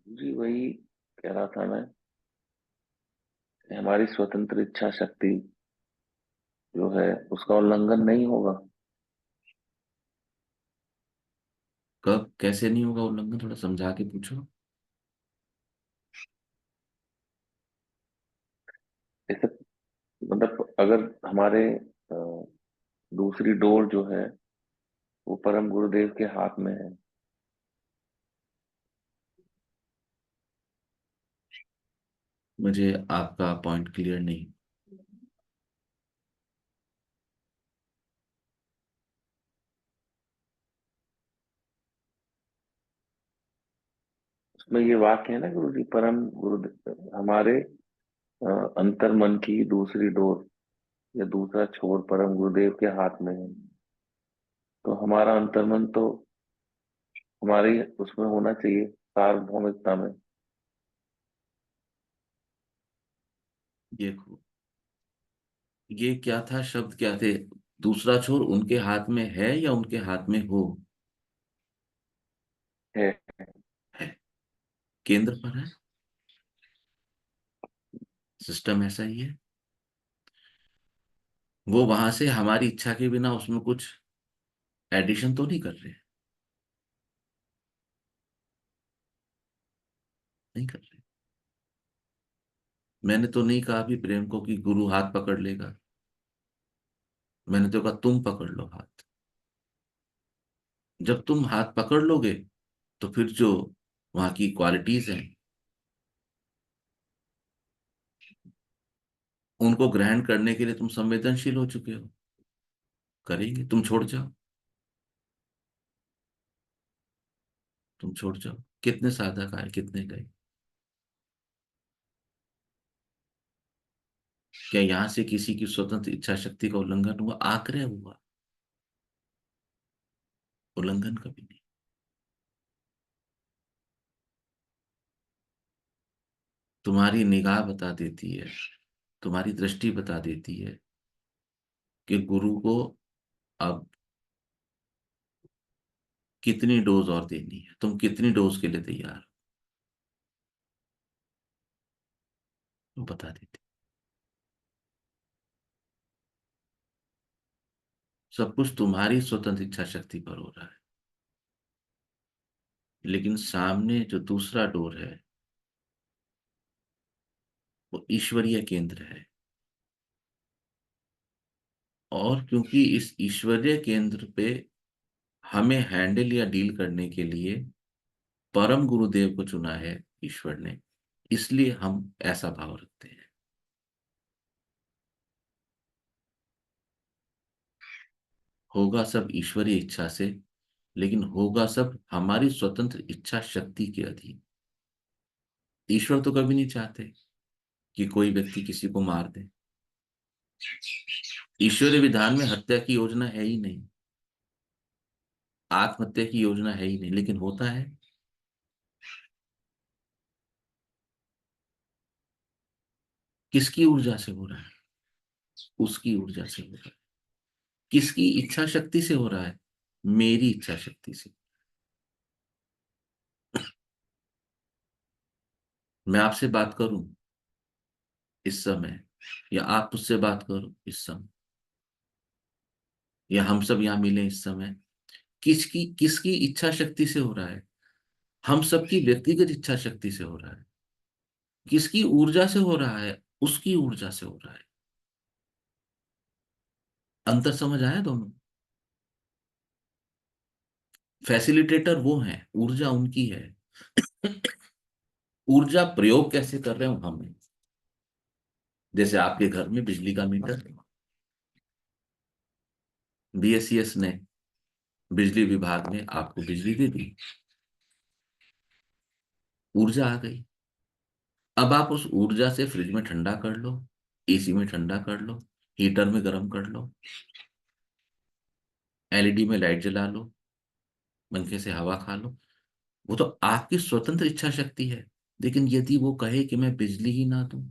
जी वही कह रहा था मैं कि हमारी स्वतंत्र इच्छा शक्ति जो है उसका उल्लंघन नहीं होगा। कब कैसे नहीं होगा उल्लंघन, थोड़ा समझा के पूछो। जैसे मतलब अगर हमारे दूसरी डोर जो है वो परम गुरुदेव के हाथ में है, मुझे आपका पॉइंट क्लियर नहीं। उसमें ये वाक्य है ना गुरु जी, परम गुरुदेव हमारे अंतर मन की दूसरी डोर या दूसरा छोर परम गुरुदेव के हाथ में है। तो हमारा अंतर्मन तो हमारी उसमें होना चाहिए, सार्वभौमिकता में। देखो, ये क्या था, शब्द क्या थे? दूसरा छोर उनके हाथ में है या उनके हाथ में हो? है। है, केंद्र पर है। सिस्टम ऐसा ही है। वो वहां से हमारी इच्छा के बिना उसमें कुछ एडिशन तो नहीं कर रहे, नहीं कर रहे। मैंने तो नहीं कहा भी प्रेम को कि गुरु हाथ पकड़ लेगा। मैंने तो कहा तुम पकड़ लो हाथ। जब तुम हाथ पकड़ लोगे तो फिर जो वहां की क्वालिटीज हैं उनको ग्रहण करने के लिए तुम संवेदनशील हो चुके हो। करेंगे, तुम छोड़ जाओ, तुम छोड़ जाओ। कितने साधक आए, कितने गए? क्या यहां से किसी की स्वतंत्र इच्छा शक्ति का उल्लंघन हुआ? आग्रह हुआ, उल्लंघन कभी नहीं। तुम्हारी निगाह बता देती है, तुम्हारी दृष्टि बता देती है कि गुरु को अब कितनी डोज और देनी है, तुम कितनी डोज के लिए तैयार हो, वो बता देती। सब कुछ तुम्हारी स्वतंत्र इच्छा शक्ति पर हो रहा है, लेकिन सामने जो दूसरा डोर है वो ईश्वरीय केंद्र है। और क्योंकि इस ईश्वरीय केंद्र पे हमें हैंडल या डील करने के लिए परम गुरुदेव को चुना है ईश्वर ने, इसलिए हम ऐसा भाव रखते हैं। होगा सब ईश्वरीय इच्छा से, लेकिन होगा सब हमारी स्वतंत्र इच्छा शक्ति के अधीन। ईश्वर तो कभी नहीं चाहते कि कोई व्यक्ति किसी को मार दे। ईश्वरीय विधान में हत्या की योजना है ही नहीं, आत्महत्या की योजना है ही नहीं, लेकिन होता है। किसकी ऊर्जा से हो रहा है? उसकी ऊर्जा से हो रहा है। किसकी इच्छा शक्ति से हो रहा है? मेरी इच्छा शक्ति से। मैं आपसे बात करूं इस समय, या आप मुझसे बात करो इस समय, या हम सब यहां मिले इस समय, किसकी किसकी इच्छा शक्ति से हो रहा है? हम सबकी व्यक्तिगत इच्छा शक्ति से हो रहा है। किसकी ऊर्जा से हो रहा है? उसकी ऊर्जा से हो रहा है। अंतर समझ आया दोनों? फैसिलिटेटर वो हैं, ऊर्जा उनकी है। ऊर्जा प्रयोग कैसे कर रहे हो हम हैं। जैसे आपके घर में बिजली का मीटर, बीएसईएस ने, बिजली विभाग ने आपको बिजली दे दी, ऊर्जा आ गई। अब आप उस ऊर्जा से फ्रिज में ठंडा कर लो, एसी में ठंडा कर लो, हीटर में गर्म कर लो, एलईडी में लाइट जला लो, पंखे से हवा खा लो। वो तो आपकी स्वतंत्र इच्छा शक्ति है। लेकिन यदि वो कहे कि मैं बिजली ही ना दूं,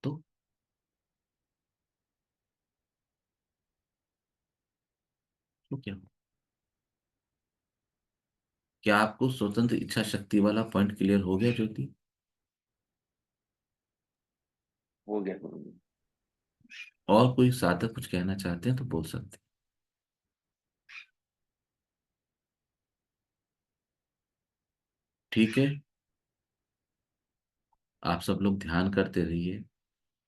तो क्या हो? क्या आपको स्वतंत्र इच्छा शक्ति वाला पॉइंट क्लियर हो गया ज्योति? हो गया गुरुजी। और कोई साधक कुछ कहना चाहते हैं तो बोल सकते हैं। ठीक है, आप सब लोग ध्यान करते रहिए,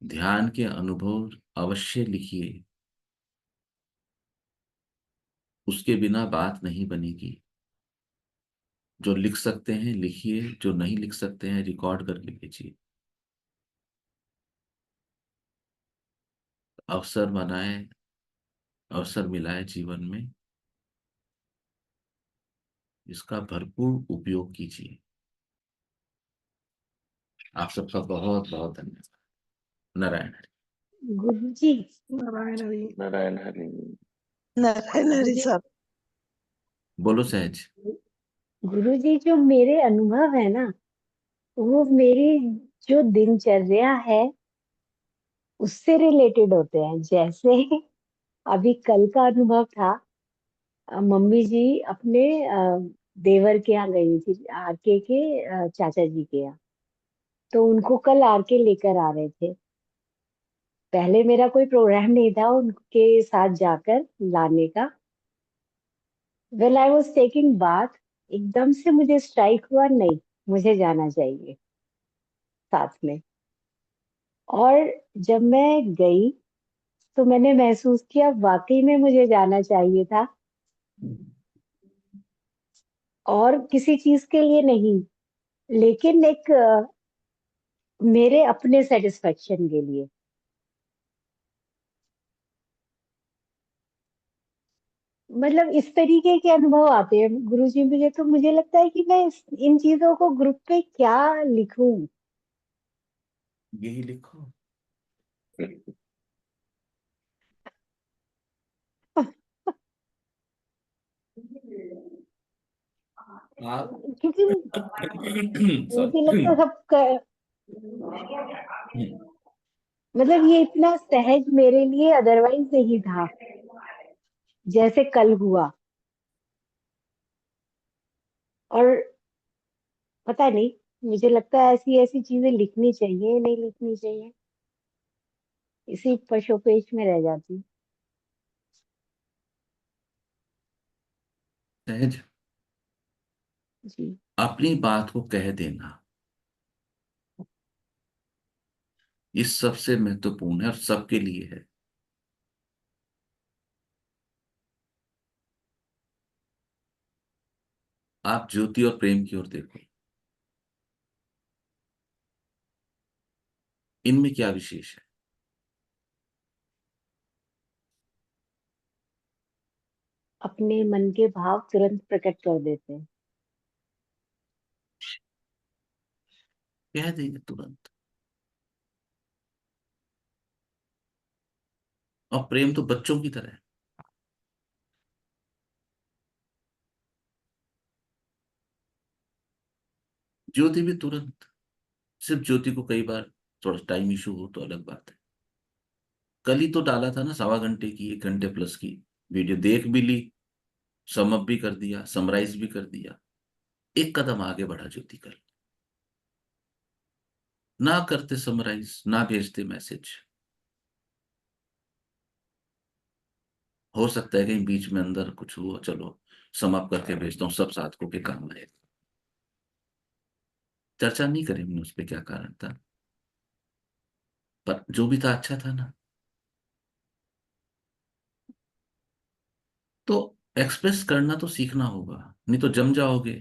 ध्यान के अनुभव अवश्य लिखिए। उसके बिना बात नहीं बनेगी। जो लिख सकते हैं लिखिए, जो नहीं लिख सकते हैं रिकॉर्ड करके भेजिए। अवसर बनाए, अवसर मिला है जीवन में, इसका भरपूर उपयोग कीजिए। आप सबका बहुत बहुत धन्यवाद। नारायण। गुरुजी। नारायण हरि। नारायण हरि। नारायण हरि गुरुजी। साहब। बोलो सहज। गुरुजी, जो मेरे अनुभव है ना, वो मेरी जो दिनचर्या है उससे रिलेटेड होते हैं। जैसे अभी कल का अनुभव था, मम्मी जी अपने देवर के यहाँ गई थी, आरके के चाचा जी के यहाँ। तो उनको कल आरके लेकर आ रहे थे। पहले मेरा कोई प्रोग्राम नहीं था उनके साथ जाकर लाने का। Well I was taking bath, एकदम से मुझे स्ट्राइक हुआ, नहीं मुझे जाना चाहिए साथ में। और जब मैं गई तो मैंने महसूस किया वाकई में मुझे जाना चाहिए था, और किसी चीज के लिए नहीं, लेकिन एक मेरे अपने सेटिस्फेक्शन के लिए। मतलब इस तरीके के अनुभव आते हैं गुरुजी मुझे। तो मुझे लगता है कि मैं इन चीजों को ग्रुप पे क्या लिखूं। यही लिखो। आप क्योंकि मुझे लगता है सॉरी। मतलब ये इतना सहज मेरे लिए अदरवाइज नहीं था, जैसे कल हुआ। और पता नहीं, मुझे लगता है ऐसी ऐसी चीजें लिखनी चाहिए, नहीं लिखनी चाहिए, इसी पशोपेश में रह जाती। सहज, जी। अपनी बात को कह देना, ये सबसे महत्वपूर्ण है और सबके लिए है। आप ज्योति और प्रेम की ओर देखो, इनमें क्या विशेष है? अपने मन के भाव तुरंत प्रकट कर देते हैं। कह देंगे तुरंत। और प्रेम तो बच्चों की तरह है। ज्योति भी तुरंत। सिर्फ ज्योति को कई बार थोड़ा टाइम इशू हो तो अलग बात है। कल ही तो डाला था ना, 1.25 घंटे की, 1 घंटे प्लस की वीडियो, देख भी ली, सम अप भी कर दिया, समराइज भी कर दिया। एक कदम आगे बढ़ा ज्योति कल। ना करते समराइज, ना भेजते मैसेज। हो सकता है कहीं बीच में अंदर कुछ हुआ, चलो सम अप करके भेजता हूँ, सब साधकों के काम आए। चर्चा नहीं करेंगे उस पर क्या कारण था, पर जो भी था अच्छा था ना। तो एक्सप्रेस करना तो सीखना होगा, नहीं तो जम जाओगे।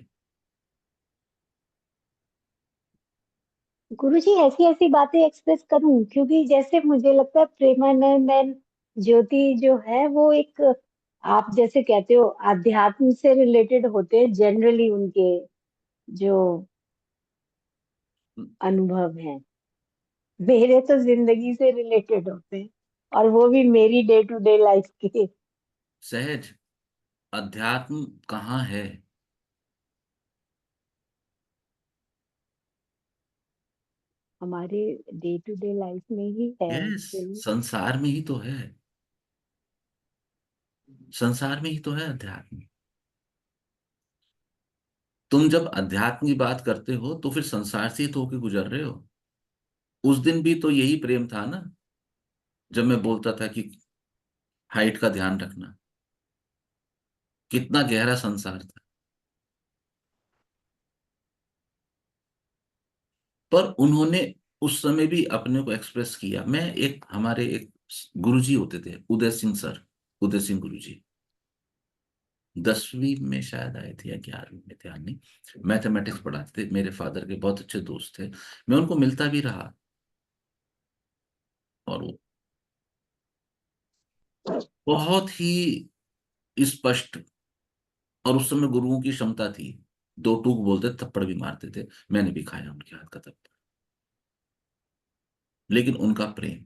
गुरुजी ऐसी ऐसी बातें एक्सप्रेस करूं, क्योंकि जैसे मुझे लगता है प्रेमानंद एंड ज्योति जो है वो एक, आप जैसे कहते हो, आध्यात्म से रिलेटेड होते हैं जनरली, उनके जो अनुभव हैं मेरे तो जिंदगी से रिलेटेड होते हैं, और वो भी मेरी डे टू डे लाइफ के। सहज। अध्यात्म कहाँ है? हमारे डे टू डे लाइफ में ही है यस, एक्चुअली। संसार में ही तो है। संसार में ही तो है अध्यात्म। तुम जब अध्यात्म की बात करते हो तो फिर संसार से ही तो होके गुजर रहे हो। उस दिन भी तो यही प्रेम था ना, जब मैं बोलता था कि हाइट का ध्यान रखना। कितना गहरा संसार था। पर उन्होंने उस समय भी अपने को एक्सप्रेस किया। मैं एक, हमारे एक गुरुजी होते थे, उदय सिंह सर, उदय सिंह गुरुजी, 10वीं में शायद आए थे या 11वीं में, ध्यान नहीं। मैथमेटिक्स पढ़ाते थे, मेरे फादर के बहुत अच्छे दोस्त थे। मैं उनको मिलता भी रहा। और वो बहुत ही स्पष्ट, और उस समय गुरुओं की क्षमता थी, दो टूक बोलते, थप्पड़ भी मारते थे। मैंने भी खाया उनके हाथ का थप्पड़। लेकिन उनका प्रेम,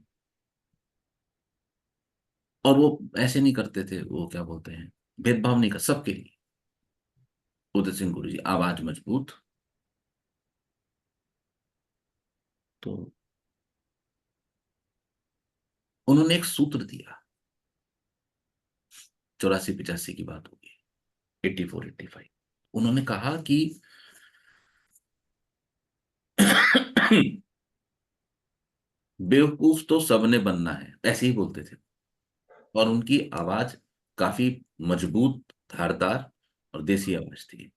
और वो ऐसे नहीं करते थे, वो क्या बोलते हैं, भेदभाव नहीं कर, सबके लिए। उदय सिंह गुरु जी, आवाज मजबूत। तो उन्होंने एक सूत्र दिया, 84-85 की बात होगी, 84-85। उन्होंने कहा कि बेवकूफ तो सबने बनना है, ऐसे ही बोलते थे। और उनकी आवाज काफी मजबूत, धारदार और देसी आवाज थी।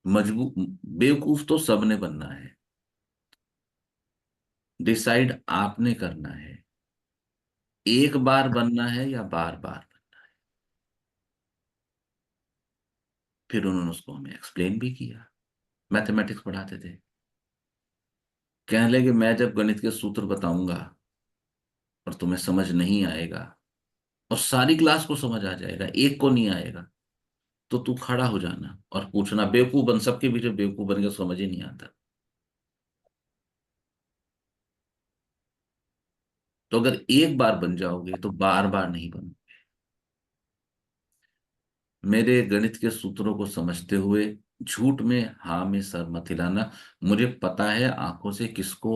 मजबूत। बेवकूफ तो सबने बनना है, डिसाइड आपने करना है, एक बार बनना है या बार बार। फिर उन्होंने उसको हमें एक्सप्लेन भी किया। मैथमेटिक्स पढ़ाते थे। कहने लगे मैं जब गणित के सूत्र बताऊंगा और तुम्हें समझ नहीं आएगा, और सारी क्लास को समझ आ जाएगा, एक को नहीं आएगा, तो तू खड़ा हो जाना और पूछना। बेवकूफ बन, सबके बीच में बेवकूफ बन के समझ ही नहीं आता। तो अगर एक बार बन जाओगे तो बार बार नहीं बनो। मेरे गणित के सूत्रों को समझते हुए झूठ में हाँ में सर मत हिलाना। मुझे पता है आंखों से किसको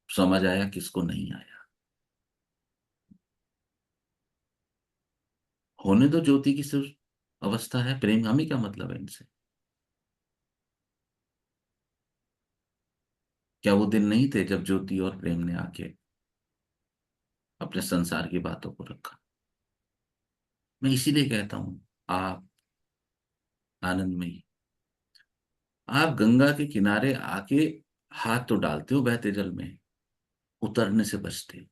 समझ आया, किसको नहीं आया। होने दो, ज्योति की सिर्फ अवस्था है, प्रेम हमें क्या मतलब है इनसे? क्या वो दिन नहीं थे जब ज्योति और प्रेम ने आके अपने संसार की बातों को रखा? मैं इसीलिए कहता हूं, आप आनंदमयी, आप गंगा के किनारे आके हाथ तो डालते हो बहते जल में, उतरने से बचते हो।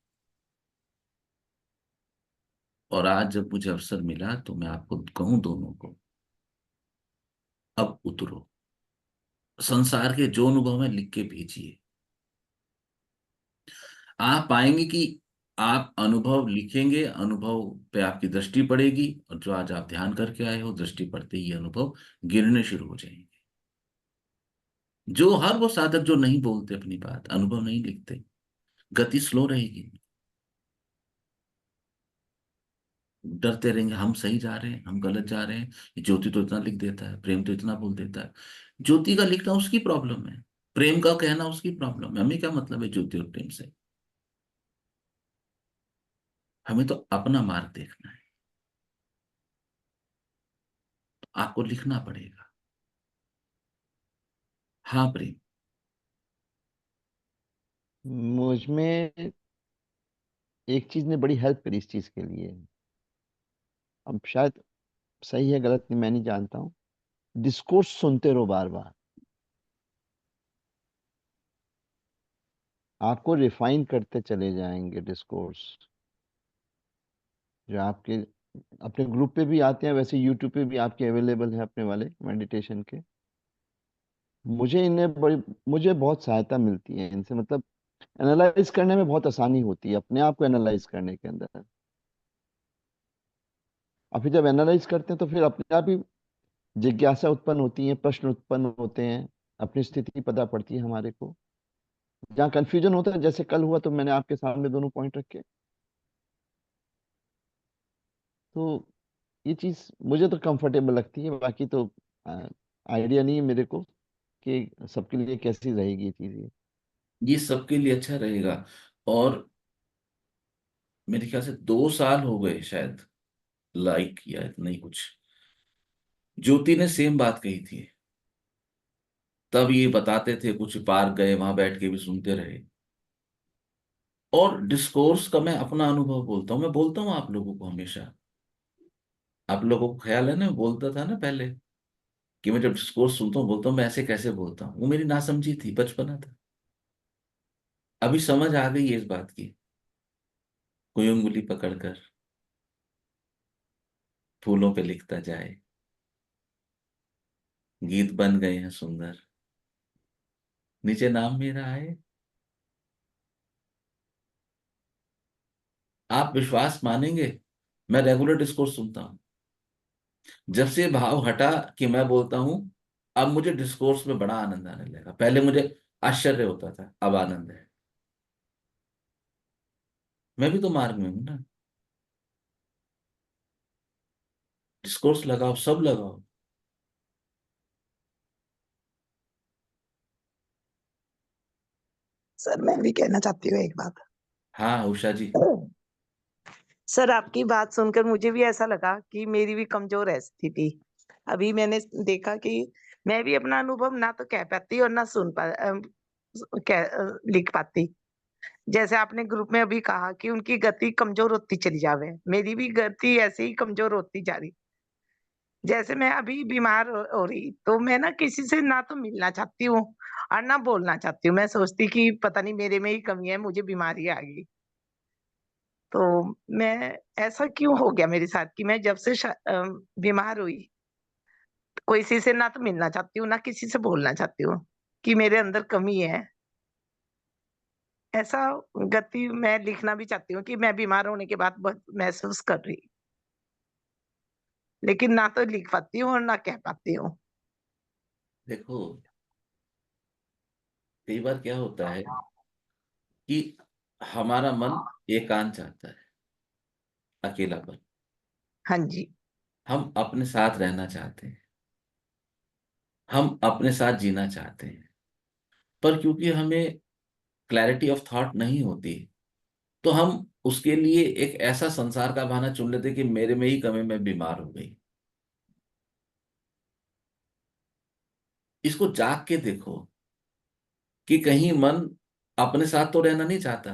और आज जब मुझे अवसर मिला तो मैं आपको कहूं दोनों को, अब उतरो, संसार के जो अनुभव है लिख के भेजिए। आप पाएंगे कि आप अनुभव लिखेंगे, अनुभव पे आपकी दृष्टि पड़ेगी, और जो आज आप ध्यान करके आए हो, दृष्टि पड़ते ही ये अनुभव गिरने शुरू हो जाएंगे। जो हर वो साधक जो नहीं बोलते अपनी बात, अनुभव नहीं लिखते, गति स्लो रहेगी, डरते रहेंगे हम सही जा रहे हैं, हम गलत जा रहे हैं, ये ज्योति तो इतना लिख देता है, प्रेम तो इतना बोल देता है। ज्योति का लिखना उसकी प्रॉब्लम है, प्रेम का कहना उसकी प्रॉब्लम है, हमें क्या मतलब है ज्योति और प्रेम से? हमें तो अपना मार्ग देखना है, तो आपको लिखना पड़ेगा। हाँ प्रेम। मुझ में एक चीज ने बड़ी हेल्प करी इस चीज के लिए। अब शायद सही है गलत नहीं मैं नहीं जानता हूँ। डिस्कोर्स सुनते रहो बार बार, आपको रिफाइन करते चले जाएंगे डिस्कोर्स। जो आपके अपने ग्रुप पे भी आते हैं, वैसे यूट्यूब पे भी आपके अवेलेबल है अपने वाले मेडिटेशन के। मुझे बहुत सहायता मिलती है इनसे, मतलब एनालाइज करने में बहुत आसानी होती है अपने आप को एनालाइज करने के अंदर। और फिर जब एनालाइज करते हैं तो फिर अपने आप ही जिज्ञासा उत्पन्न होती है, प्रश्न उत्पन्न होते हैं, अपनी स्थिति पता पड़ती है हमारे को। जहाँ कंफ्यूजन होता है, जैसे कल हुआ, तो मैंने आपके सामने दोनों पॉइंट रखे। तो ये चीज मुझे तो कंफर्टेबल लगती है, बाकी तो आइडिया नहीं है मेरे को कि सबके लिए कैसी रहेगी ये चीज। ये सबके लिए अच्छा रहेगा। और मेरे ख्याल से 2 साल हो गए शायद, लाइक किया इतना ही कुछ, ज्योति ने सेम बात कही थी। तब ये बताते थे, कुछ पार्क गए, वहां बैठ के भी सुनते रहे। और डिस्कोर्स का मैं अपना अनुभव बोलता हूँ, मैं बोलता हूँ आप लोगों को हमेशा। आप लोगों को ख्याल है ना, मैं बोलता था ना पहले कि मैं जब डिस्कोर्स सुनता हूँ बोलता हूँ, मैं ऐसे कैसे बोलता हूँ। वो मेरी नासमझी थी, बचपना था। अभी समझ आ गई है इस बात की। कोई उंगली पकड़कर फूलों पे लिखता जाए, गीत बन गए हैं सुंदर, नीचे नाम मेरा आए। आप विश्वास मानेंगे, मैं रेगुलर डिस्कोर्स सुनता हूँ। जब से भाव हटा कि मैं बोलता हूँ, अब मुझे डिस्कोर्स में बड़ा आनंद आने लगा। पहले मुझे आश्चर्य होता था, अब आनंद है। मैं भी तो मार्ग में हूं ना। डिस्कोर्स लगाओ, सब लगाओ। सर मैं भी कहना चाहती हूँ एक बात। हाँ उषा जी। सर आपकी बात सुनकर मुझे भी ऐसा लगा कि मेरी भी कमजोर है स्थिति। अभी मैंने देखा कि मैं भी अपना अनुभव ना तो कह पाती और ना लिख पाती। जैसे आपने ग्रुप में अभी कहा कि उनकी गति कमजोर होती चली जावे, मेरी भी गति ऐसे ही कमजोर होती जा रही। जैसे मैं अभी बीमार हो रही, तो मैं ना किसी से ना तो मिलना चाहती हूँ और ना बोलना चाहती हूँ। मैं सोचती कि पता नहीं मेरे में ही कमी है, मुझे बीमारी आ गई। तो मैं ऐसा क्यों हो गया मेरे साथ कि मैं जब से बीमार हुई, कोई किसी से ना तो मिलना चाहती हूँ, ना किसी से बोलना चाहती हूँ कि मेरे अंदर कमी है। ऐसा गति मैं लिखना भी चाहती हूँ कि मैं बीमार होने के बाद बहुत महसूस कर रही, लेकिन ना तो लिख पाती हूँ और ना कह पाती हूँ। देखो, कई बार क्या होता है कि हमारा मन एकांत चाहता है, अकेलापन। हाँ जी। हम अपने साथ रहना चाहते हैं, हम अपने साथ जीना चाहते हैं। पर क्योंकि हमें क्लैरिटी ऑफ थॉट नहीं होती, तो हम उसके लिए एक ऐसा संसार का बहाना चुन लेते कि मेरे में ही कमी, मैं बीमार हो गई। इसको जाग के देखो कि कहीं मन अपने साथ तो रहना नहीं चाहता,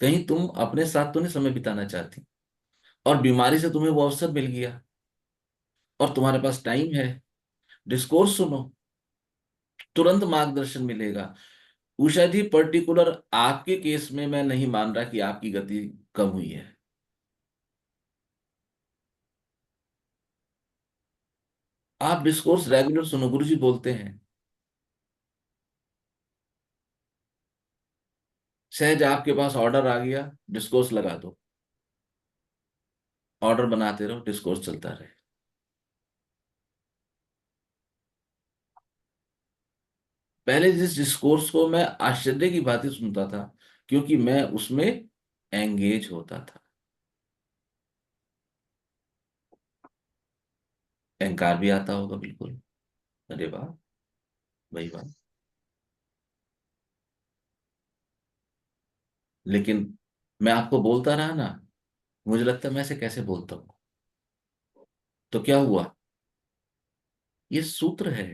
कहीं तुम अपने साथ तो नहीं समय बिताना चाहती, और बीमारी से तुम्हें वो अवसर मिल गया और तुम्हारे पास टाइम है। डिस्कोर्स सुनो, तुरंत मार्गदर्शन मिलेगा। उषा जी, पर्टिकुलर आपके केस में मैं नहीं मान रहा कि आपकी गति कम हुई है। आप डिस्कोर्स रेगुलर सुनो, गुरुजी बोलते हैं, सहज आपके पास ऑर्डर आ गया, डिस्कोर्स लगा दो, ऑर्डर बनाते रहो, डिस्कोर्स चलता रहे। पहले जिस डिस्कोर्स को मैं आश्चर्य की बातें सुनता था, क्योंकि मैं उसमें एंगेज होता था। अहंकार भी आता होगा, बिल्कुल, अरे वाह, वही बात। लेकिन मैं आपको बोलता रहा ना, मुझे लगता है मैं ऐसे कैसे बोलता हूँ। तो क्या हुआ, ये सूत्र है,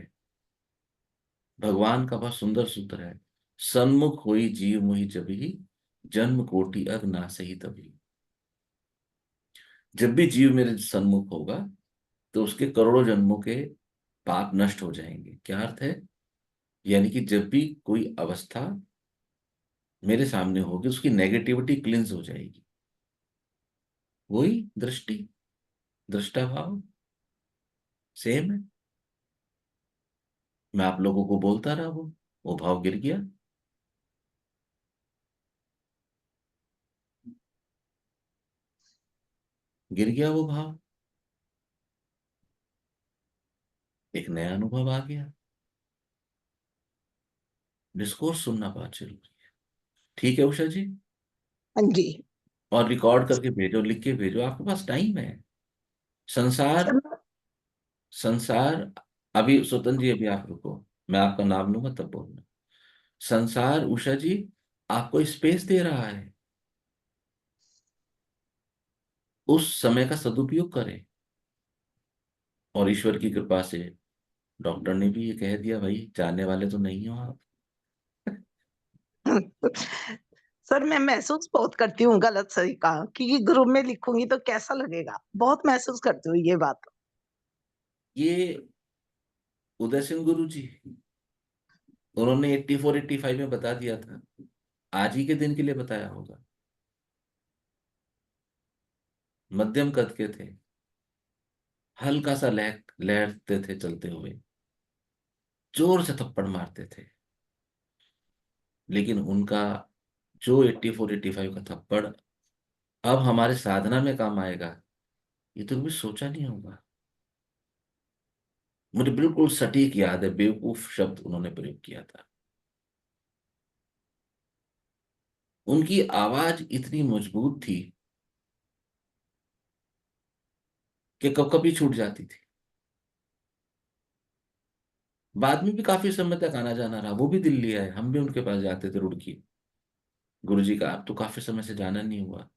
भगवान का बहुत सुंदर सूत्र है। सन्मुख होई जीव मुहि जभी, जन्म कोटि अग ना सही तभी। जब भी जीव मेरे सन्मुख होगा तो उसके करोड़ों जन्मों के पाप नष्ट हो जाएंगे। क्या अर्थ है, यानी कि जब भी कोई अवस्था मेरे सामने होगी, उसकी नेगेटिविटी क्लिंस हो जाएगी। वही दृष्टि, दृष्टा भाव सेम है। मैं आप लोगों को बोलता रहा, वो भाव गिर गया। गिर गया वो भाव, एक नया अनुभव आ गया। डिस्कोर्स सुनना बहुत जरूरी है। ठीक है उषा जी, हाँ जी। और रिकॉर्ड करके भेजो, लिख के भेजो, आपके पास टाइम है। संसार, सर, संसार, अभी स्वतंत्र जी, अभी आप रुको, मैं आपका नाम लूंगा तब बोलना। संसार उषा जी आपको स्पेस दे रहा है, उस समय का सदुपयोग करें। और ईश्वर की कृपा से डॉक्टर ने भी ये कह दिया, भाई जानने वाले तो नहीं हो आप। सर मैं महसूस बहुत करती हूँ गलत सही का, कि ग्रुप में लिखूंगी तो कैसा लगेगा, बहुत महसूस करती हूँ ये बात। ये उदय सिंह गुरु जी, उन्होंने 84 85 में बता दिया था, आज ही के दिन के लिए बताया होगा। मध्यम कद के थे, हल्का सा लहरते थे चलते हुए, जोर से थप्पड़ मारते थे। लेकिन उनका जो 84 85 का थप्पड़ अब हमारे साधना में काम आएगा, ये तो कभी सोचा नहीं होगा। मुझे बिल्कुल सटीक याद है, बेवकूफ शब्द उन्होंने प्रयोग किया था। उनकी आवाज इतनी मजबूत थी कि कब कभी छूट जाती थी। बाद में भी काफी समय तक आना जाना रहा, वो भी दिल्ली आए, हम भी उनके पास जाते थे रुड़की। गुरुजी का अब तो काफी समय से जाना नहीं हुआ।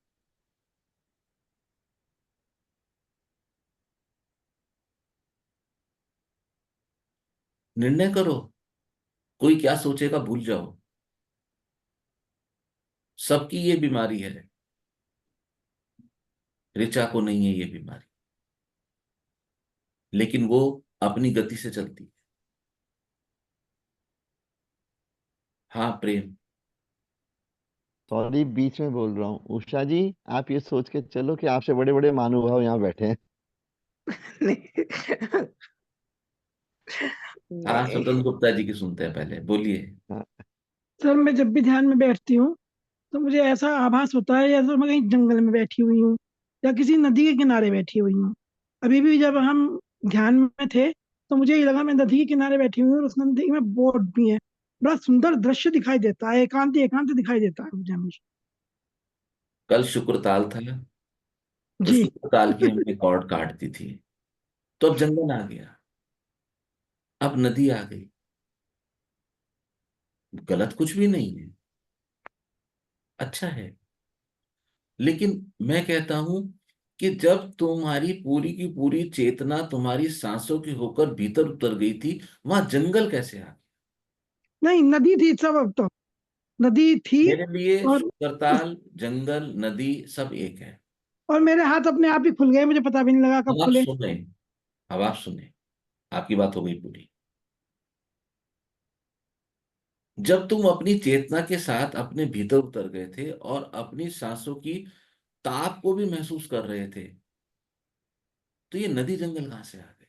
निर्णय करो, कोई क्या सोचेगा भूल जाओ। सबकी ये बीमारी है, ऋचा को नहीं है ये बीमारी, लेकिन वो अपनी गति से चलती है। हाँ प्रेम। सॉरी बीच में बोल रहा हूँ उषा जी, आप ये सोच के चलो कि आपसे बड़े बड़े महानुभाव यहाँ बैठे हैं। नहीं, हाँ, नहीं। स्वतंत्र गुप्ता जी की सुनते हैं, पहले बोलिए। हाँ, सर मैं जब भी ध्यान में बैठती हूँ तो मुझे ऐसा आभास होता है जैसे मैं कहीं जंगल में बैठी हुई हूँ या किसी नदी के किनारे बैठी हुई हूँ। अभी भी जब हम ध्यान में थे तो मुझे ये लगा मैं नदी के किनारे बैठी हुई हूँ और उस नदी में बोट भी है। बड़ा सुंदर दृश्य दिखाई देता है, एकांत एकांत दिखाई देता है मुझे हमेशा। कल शुक्रताल था, तो जी। शुक्रताल की हमने रिकॉर्ड काट दी थी, तो अब जंगल आ गया, अब नदी आ गई। गलत कुछ भी नहीं है, अच्छा है। लेकिन मैं कहता हूं कि जब तुम्हारी पूरी की पूरी चेतना तुम्हारी सांसों की होकर भीतर उतर गई थी, वहां जंगल कैसे आ गया? नहीं, नदी थी सब, अब तो नदी थी। मेरे लिए और शुक्रताल, जंगल, नदी सब एक है। और मेरे हाथ अपने आप ही खुल गए, मुझे पता भी नहीं लगा कब अब आप खुले। सुने, अब आप सुने, आपकी बात हो गई पूरी। जब तुम अपनी चेतना के साथ अपने भीतर उतर गए थे और अपनी सांसों की ताप को भी महसूस कर रहे थे, तो ये नदी जंगल कहां से आ गए?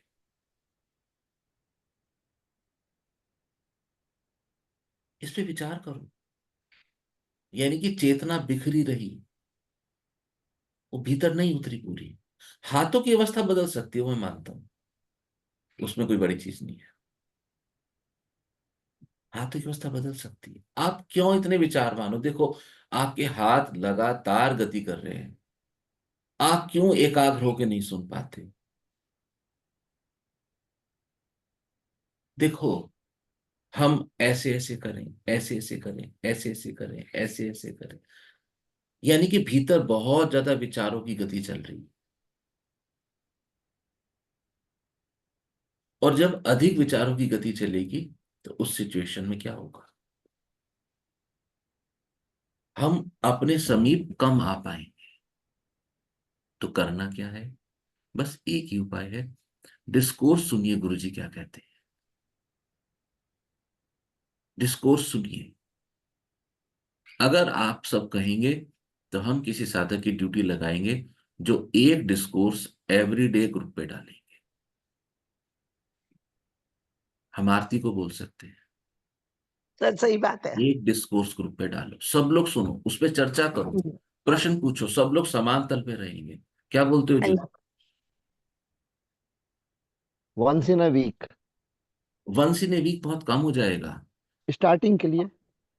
इस पे विचार करो। यानी कि चेतना बिखरी रही, वो भीतर नहीं उतरी पूरी। हाथों की अवस्था बदल सकती है, वो मैं मानता हूं, उसमें कोई बड़ी चीज नहीं है। हाथों की अवस्था बदल सकती है। आप क्यों इतने विचारवान हो? देखो, आपके हाथ लगातार गति कर रहे हैं, आप क्यों एकाग्र होकर नहीं सुन पाते? देखो, हम ऐसे ऐसे करें, ऐसे ऐसे करें, ऐसे ऐसे करें, ऐसे ऐसे करें, यानी कि भीतर बहुत ज्यादा विचारों की गति चल रही है। और जब अधिक विचारों की गति चलेगी तो उस सिचुएशन में क्या होगा? हम अपने समीप कम आ पाएंगे। तो करना क्या है? बस एक ही उपाय है, डिस्कोर्स सुनिए, गुरुजी क्या कहते हैं। डिस्कोर्स सुनिए। अगर आप सब कहेंगे तो हम किसी साधक की ड्यूटी लगाएंगे जो एक डिस्कोर्स एवरीडे ग्रुप पे डालेंगे। हम आरती को बोल सकते हैं, सर सही बात है। एक डिस्कोर्स ग्रुप पे डालो, सब लोग सुनो, उस पर चर्चा करो, प्रश्न पूछो, सब लोग समान तल पे रहेंगे। क्या बोलते हो हाँ जी? जी। Once in a week, once in a week बहुत कम हो जाएगा। स्टार्टिंग के लिए।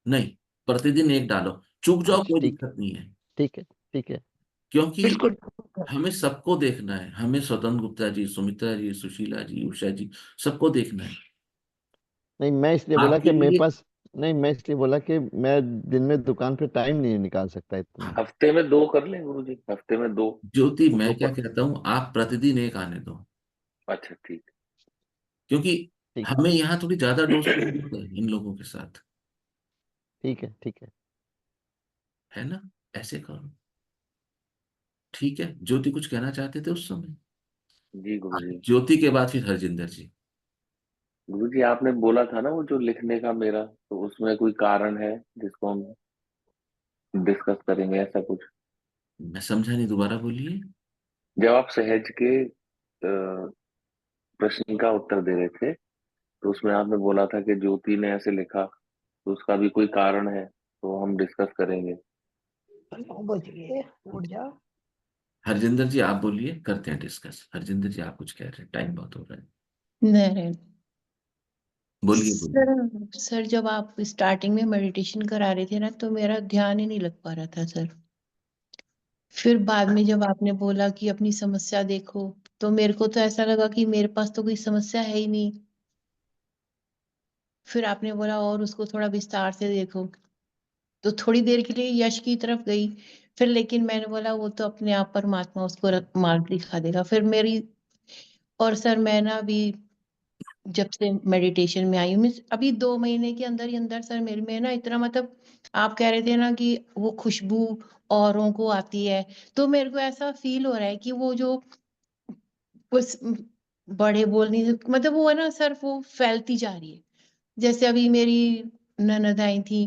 नहीं, प्रतिदिन एक डालो, चूक जाओ अच्छा कोई ठीक है, दिक्कत नहीं है। ठीक है, ठीक है। क्योंकि बिल्कुल। हमें सबको देखना है, हमें स्वतंत्र गुप्ता जी, सुमित्रा जी, सुशीला जी, उषा जी, सबको देखना है। नहीं, मैं इसलिए बोला आपके कि मेरे लिए पास, नहीं मैं इसलिए बोला कि मैं दिन में दुकान पे टाइम नहीं निकाल सकता इतना। हफ्ते में 2 कर लें गुरु जी, हफ्ते में 2। ज्योति, तो मैं क्या प- कहता हूं, आप प्रतिदिन एक आने दो। अच्छा ठीक। क्योंकि ठीक हमें यहाँ थोड़ी ज्यादा डोज की जरूरत है इन लोगों के साथ, ठीक है, ठीक है। है ना? ऐसे करो। ठीक है, ज्योति कुछ कहना चाहते थे उस समय? जी गुरु हाँ, जी। ज्योति के बाद फिर हरजिंदर जी। गुरु जी आपने बोला था ना वो जो लिखने का मेरा, तो उसमें कोई कारण है जिसको हम डिस्कस करेंगे, ऐसा कुछ? मैं समझा नहीं, दोबारा बोलिए। जब आप सहज के प्रश्न का उत्तर दे रहे थे, तो उसमें आपने बोला था कि ज्योति ने ऐसे लिखा, तो उसका भी कोई कारण है, तो हम डिस्कस करेंगे। 9 बज गए, उठ जाओ। हरजिंदर जी आप बोलिए, करते हैं डिस्कस। हरजिंदर जी आप कुछ कह रहे हैं, टाइम बहुत हो रहा है। नहीं बोलिए बोलिए। सर। सर जब आप स्टार्टिंग में मेडिटेशन करा रहे थे ना तो मेरा ध्यान ही नहीं लग पा रहा था सर। फिर बाद में जब आपने बोला कि अपनी समस्या देखो, तो मेरे को तो ऐसा लगा कि मेरे पास तो कोई समस्या है ही नहीं। फिर आपने बोला और उसको थोड़ा विस्तार से देखो, तो थोड़ी देर के लिए यश की तरफ गई। फिर लेकिन मैंने बोला वो तो अपने आप परमात्मा उसको मार्ग दिखा देगा। फिर मेरी, और सर मैं ना अभी जब से मेडिटेशन में आई हूँ, मीन्स अभी 2 महीने के अंदर ही अंदर सर मेरे में ना इतना, मतलब आप कह रहे थे ना कि वो खुशबू औरों को आती है, तो मेरे को ऐसा फील हो रहा है कि वो जो उस बड़े बोलने से मतलब वो है ना सर, वो फैलती जा रही है। जैसे अभी मेरी ननद आई थी,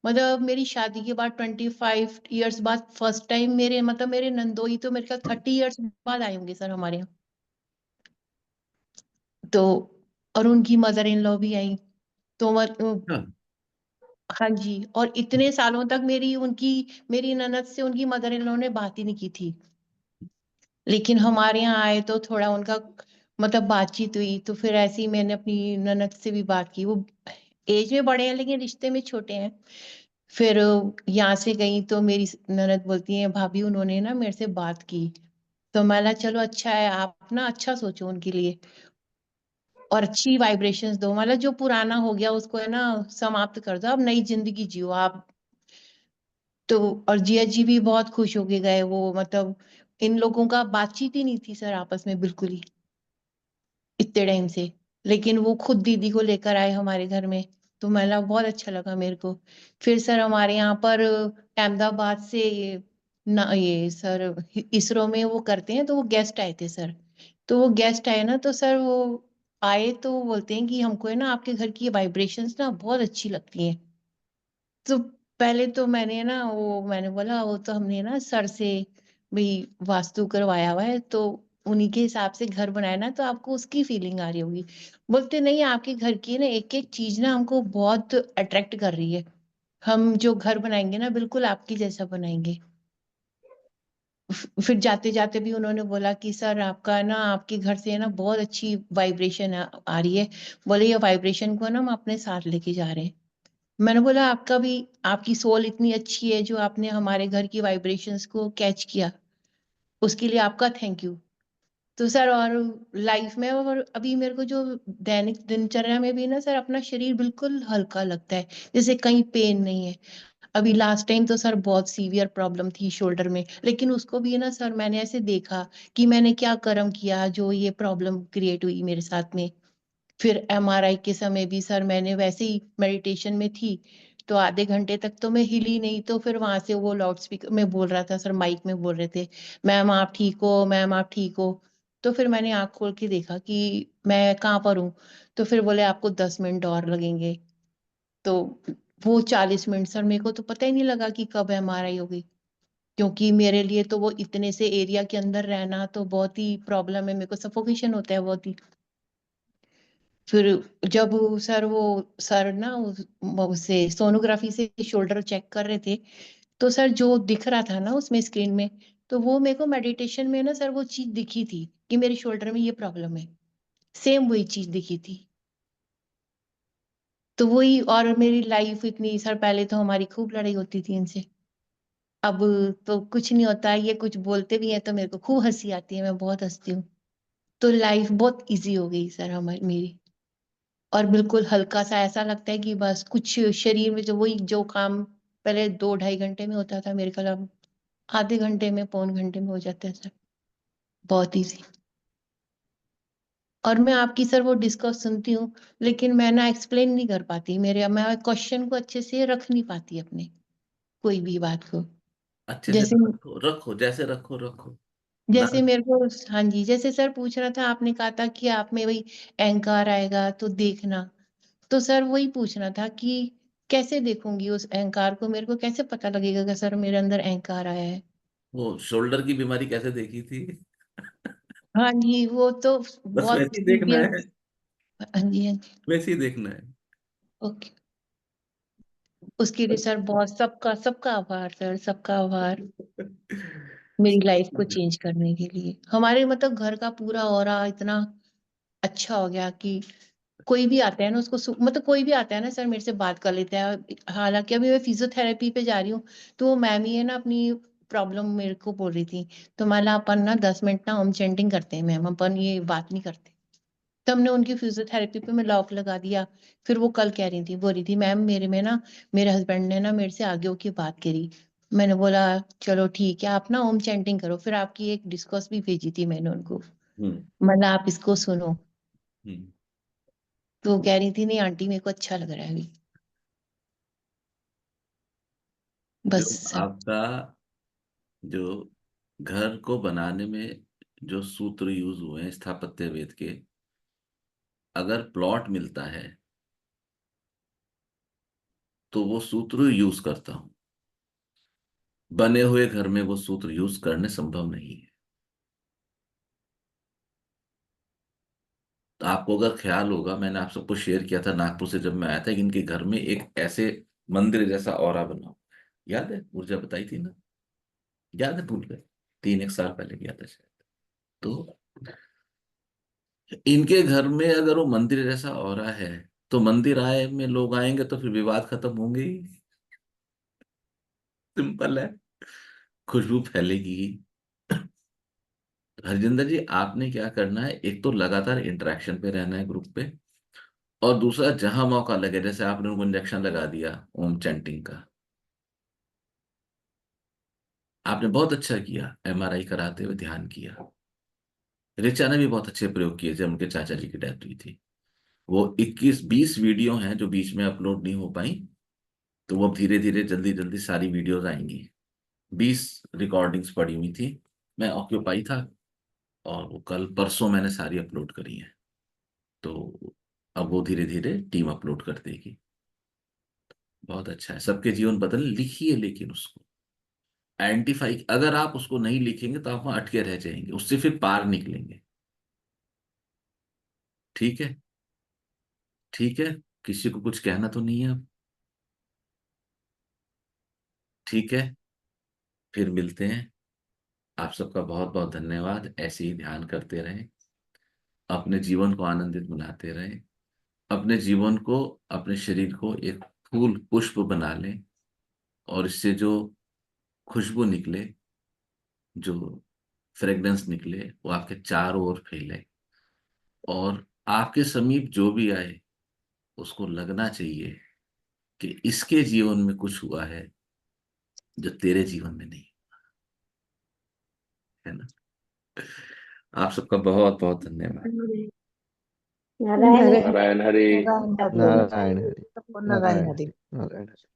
मतलब मेरी शादी के बाद 25 ईयर्स बाद फर्स्ट टाइम मेरे, मतलब मेरे नंदोई तो मेरे ख्याल 30 ईयर्स बाद आए होंगे सर हमारे यहाँ। तो और उनकी मदर इन लॉ भी आई। तो हाँ, हाँ जी, और इतने सालों तक मेरी ननद से उनकी मदर इन लॉ ने बात ही नहीं की थी। लेकिन हमारे यहाँ आए तो थोड़ा उनका मतलब बातचीत हुई, तो फिर ऐसे ही मैंने अपनी ननद से भी बात की। वो एज में बड़े हैं लेकिन रिश्ते में छोटे हैं। फिर यहाँ से गई तो मेरी ननद बोलती है भाभी उन्होंने ना मेरे से बात की। तो मैं बोला चलो अच्छा है, आप ना अच्छा सोचो उनके लिए और अच्छी वाइब्रेशंस दो, मतलब जो पुराना हो गया उसको है ना समाप्त कर दो, अब नई जिंदगी जियो आप। तो और जिया जी भी बहुत खुश होके गए, वो मतलब इन लोगों का बातचीत ही नहीं थी सर आपस में बिल्कुल ही इतने टाइम से। लेकिन वो खुद दीदी को लेकर आए हमारे घर में, तो मला बहुत अच्छा लगा मेरे को। फिर सर हमारे यहाँ पर अहमदाबाद से ये सर इसरो में वो करते हैं, तो वो गेस्ट आए थे सर। तो वो गेस्ट आए ना, तो सर वो आए तो वो बोलते हैं कि हमको है ना आपके घर की वाइब्रेशंस ना बहुत अच्छी लगती हैं। तो पहले तो मैंने बोला वो तो हमने ना सर से भाई वास्तु करवाया हुआ है, तो उन्हीं के हिसाब से घर बनाया ना, तो आपको उसकी फीलिंग आ रही होगी। बोलते नहीं, आपके घर की ना एक एक चीज ना हमको बहुत अट्रैक्ट कर रही है। हम जो घर बनाएंगे ना बिल्कुल आपकी जैसा बनाएंगे। फिर जाते जाते भी उन्होंने बोला कि सर आपका ना, आपके घर से ना बहुत अच्छी वाइब्रेशन आ रही है। बोले ये वाइब्रेशन को ना हम अपने साथ लेके जा रहे हैं। मैंने बोला आपका भी, आपकी सोल इतनी अच्छी है जो आपने हमारे घर की वाइब्रेशंस को कैच किया, उसके लिए आपका थैंक यू। तो सर और लाइफ में और अभी मेरे को जो दैनिक दिनचर्या में भी ना सर अपना शरीर बिल्कुल हल्का लगता है, जैसे कहीं पेन नहीं है। अभी लास्ट टाइम तो सर बहुत सीवियर प्रॉब्लम थी शोल्डर में, लेकिन उसको भी ना सर मैंने ऐसे देखा कि मैंने क्या कर्म किया जो ये प्रॉब्लम क्रिएट हुई मेरे साथ में। फिर एमआरआई के समय भी सर मैंने वैसे ही मेडिटेशन में थी, तो आधे घंटे तक तो मैं हिली नहीं, तो फिर वहां से वो लाउड स्पीकर में बोल रहा था सर, माइक में बोल रहे थे, मैम आप ठीक हो, मैम आप ठीक हो। तो फिर मैंने आंख खोल के देखा कि मैं कहाँ पर हूँ। तो फिर बोले आपको 10 मिनट और लगेंगे। तो वो 40 मिनट सर मेरे को तो पता ही नहीं लगा कि कब एमआरआई होगी, क्योंकि मेरे लिए तो वो इतने से एरिया के अंदर रहना तो बहुत ही प्रॉब्लम है, मेरे को सफोकेशन होता है बहुत ही। फिर जब वो सर ना उसे सोनोग्राफी से शोल्डर चेक कर रहे थे, तो सर जो दिख रहा था ना उसमें स्क्रीन में, तो वो मेरे को मेडिटेशन में ना सर वो चीज दिखी थी कि मेरे शोल्डर में ये प्रॉब्लम है। सेम वही चीज दिखी थी। तो वही, और मेरी लाइफ इतनी सर, पहले तो हमारी खूब लड़ाई होती थी इनसे। अब तो कुछ नहीं होता है, ये कुछ बोलते भी हैं तो मेरे को खूब हंसी आती है, मैं बहुत हंसती हूँ। तो लाइफ बहुत इजी हो गई सर हमारी, मेरी। और बिल्कुल हल्का सा ऐसा लगता है कि बस कुछ शरीर में जो वही जो काम पहले 2-2.5 घंटे में होता था मेरे ख्याल अब आधे घंटे में, पौन घंटे में हो जाता है सर। बहुत इजी। और मैं आपकी सर वो डिस्कस सुनती हूँ, लेकिन मैं ना एक्सप्लेन नहीं कर पाती, मेरे मैं क्वेश्चन को अच्छे से रख नहीं पाती अपने कोई भी बात को। अच्छे से जैसे रखो रखो, जैसे रखो रखो ना। जैसे मेरे को, हाँ जी, जैसे सर पूछ रहा था, आपने कहा था कि आप में वही अहंकार आएगा तो देखना। तो सर वही पूछना था कि कैसे देखूंगी उस अहंकार को, मेरे को कैसे पता लगेगा कि सर मेरे अंदर अहंकार आया है। वो शोल्डर की बीमारी कैसे देखी थी? हाँ जी, वो तो बस बहुत वैसे ही देखना सीवियर। है, हाँ जी, हाँ जी। वैसे ही देखना है। ओके। उसके लिए सर बहुत सबका सबका आभार सर, सबका आभार, मेरी लाइफ को चेंज करने के लिए। हमारे मतलब घर का पूरा ऑरा इतना अच्छा हो गया कि कोई भी आता है ना उसको मतलब कोई भी आता है ना सर मेरे से बात कर लेता है। हालांकि अभी मैं फिजियोथेरेपी पे जा रही हूँ, तो वो मैम ही है ना अपनी प्रॉब्लम मेरे को बोल रही थी, तो माला अपन ना 10 मिनट ना होम चैंटिंग करते हैं मैम, अपन ये बात नहीं करते। तो हमने उनकी फिजियोथेरेपी पे मैं लॉक लगा दिया। फिर वो कल कह रही थी, बोल रही थी मैम मेरे में ना, मेरे हस्बैंड ने ना मेरे से आगे होके बात करी। मैंने बोला चलो ठीक है, आप ना होम चैंटिंग करो। फिर आपकी एक डिस्कोर्स भी भेजी थी मैंने उनको, हम्म। मतलब आप इसको सुनो। हम्म। तो वो कह रही थी नहीं आंटी मेरे को अच्छा लग रहा है अभी। जो बस। आपका, जो घर को बनाने में जो सूत्र यूज हुए हैं स्थापत्य वेद के, अगर प्लॉट मिलता है तो वो सूत्र यूज करता हूं। बने हुए घर में वो सूत्र यूज करने संभव नहीं है। तो आपको अगर ख्याल होगा, मैंने आप सबको शेयर किया था नागपुर से जब मैं आया था कि इनके घर में एक ऐसे मंदिर जैसा ऑरा बना हुआ। याद है, ऊर्जा बताई थी ना? याद है? भूल गए? 3 एक साल पहले किया था शायद। तो इनके घर में अगर वो मंदिर जैसा ऑरा है, तो मंदिर आए में लोग आएंगे तो फिर विवाद खत्म होंगे ही। सिंपल है। खुशबू फैलेगी। हरजिंदर जी, आपने क्या करना है, एक तो लगातार इंटरेक्शन पे रहना है ग्रुप पे, और दूसरा जहां मौका लगे, जैसे आपने उनको इंजेक्शन लगा दिया ओम चैंटिंग का, आपने बहुत अच्छा किया, एमआरआई कराते हुए ध्यान किया। ऋचा ने भी बहुत अच्छे प्रयोग किए जब उनके चाचा जी की डेथ हुई थी। वो 21-20 वीडियो हैं जो बीच में अपलोड नहीं हो पाई, तो वो अब धीरे धीरे जल्दी जल्दी सारी वीडियोज आएंगी। 20 रिकॉर्डिंग्स पड़ी हुई थी, मैं ऑक्यूपाई था, और वो कल परसों मैंने सारी अपलोड करी हैं। तो अब वो धीरे धीरे टीम अपलोड कर देगी। बहुत अच्छा है, सबके जीवन बदल लिखिए लेकिन उसको, आइडेंटिफाई, अगर आप उसको नहीं लिखेंगे तो आप वहां अटके रह जाएंगे, उससे फिर पार निकलेंगे। ठीक है, ठीक है। किसी को कुछ कहना तो नहीं है अब? ठीक है, फिर मिलते हैं। आप सबका बहुत बहुत धन्यवाद। ऐसे ही ध्यान करते रहें, अपने जीवन को आनंदित बनाते रहें, अपने जीवन को, अपने शरीर को एक फूल पुष्प बना लें, और इससे जो खुशबू निकले, जो फ्रेग्रेंस निकले, वो आपके चारों ओर फैले, और आपके समीप जो भी आए उसको लगना चाहिए कि इसके जीवन में कुछ हुआ है जो तेरे जीवन में नहीं, है ना। आप सबका बहुत बहुत धन्यवाद। नारायण नारायण नारायण हरि। नारायण हरि नारायण हरि, नारायण नारायण हरि। हरि, नारायण हरि।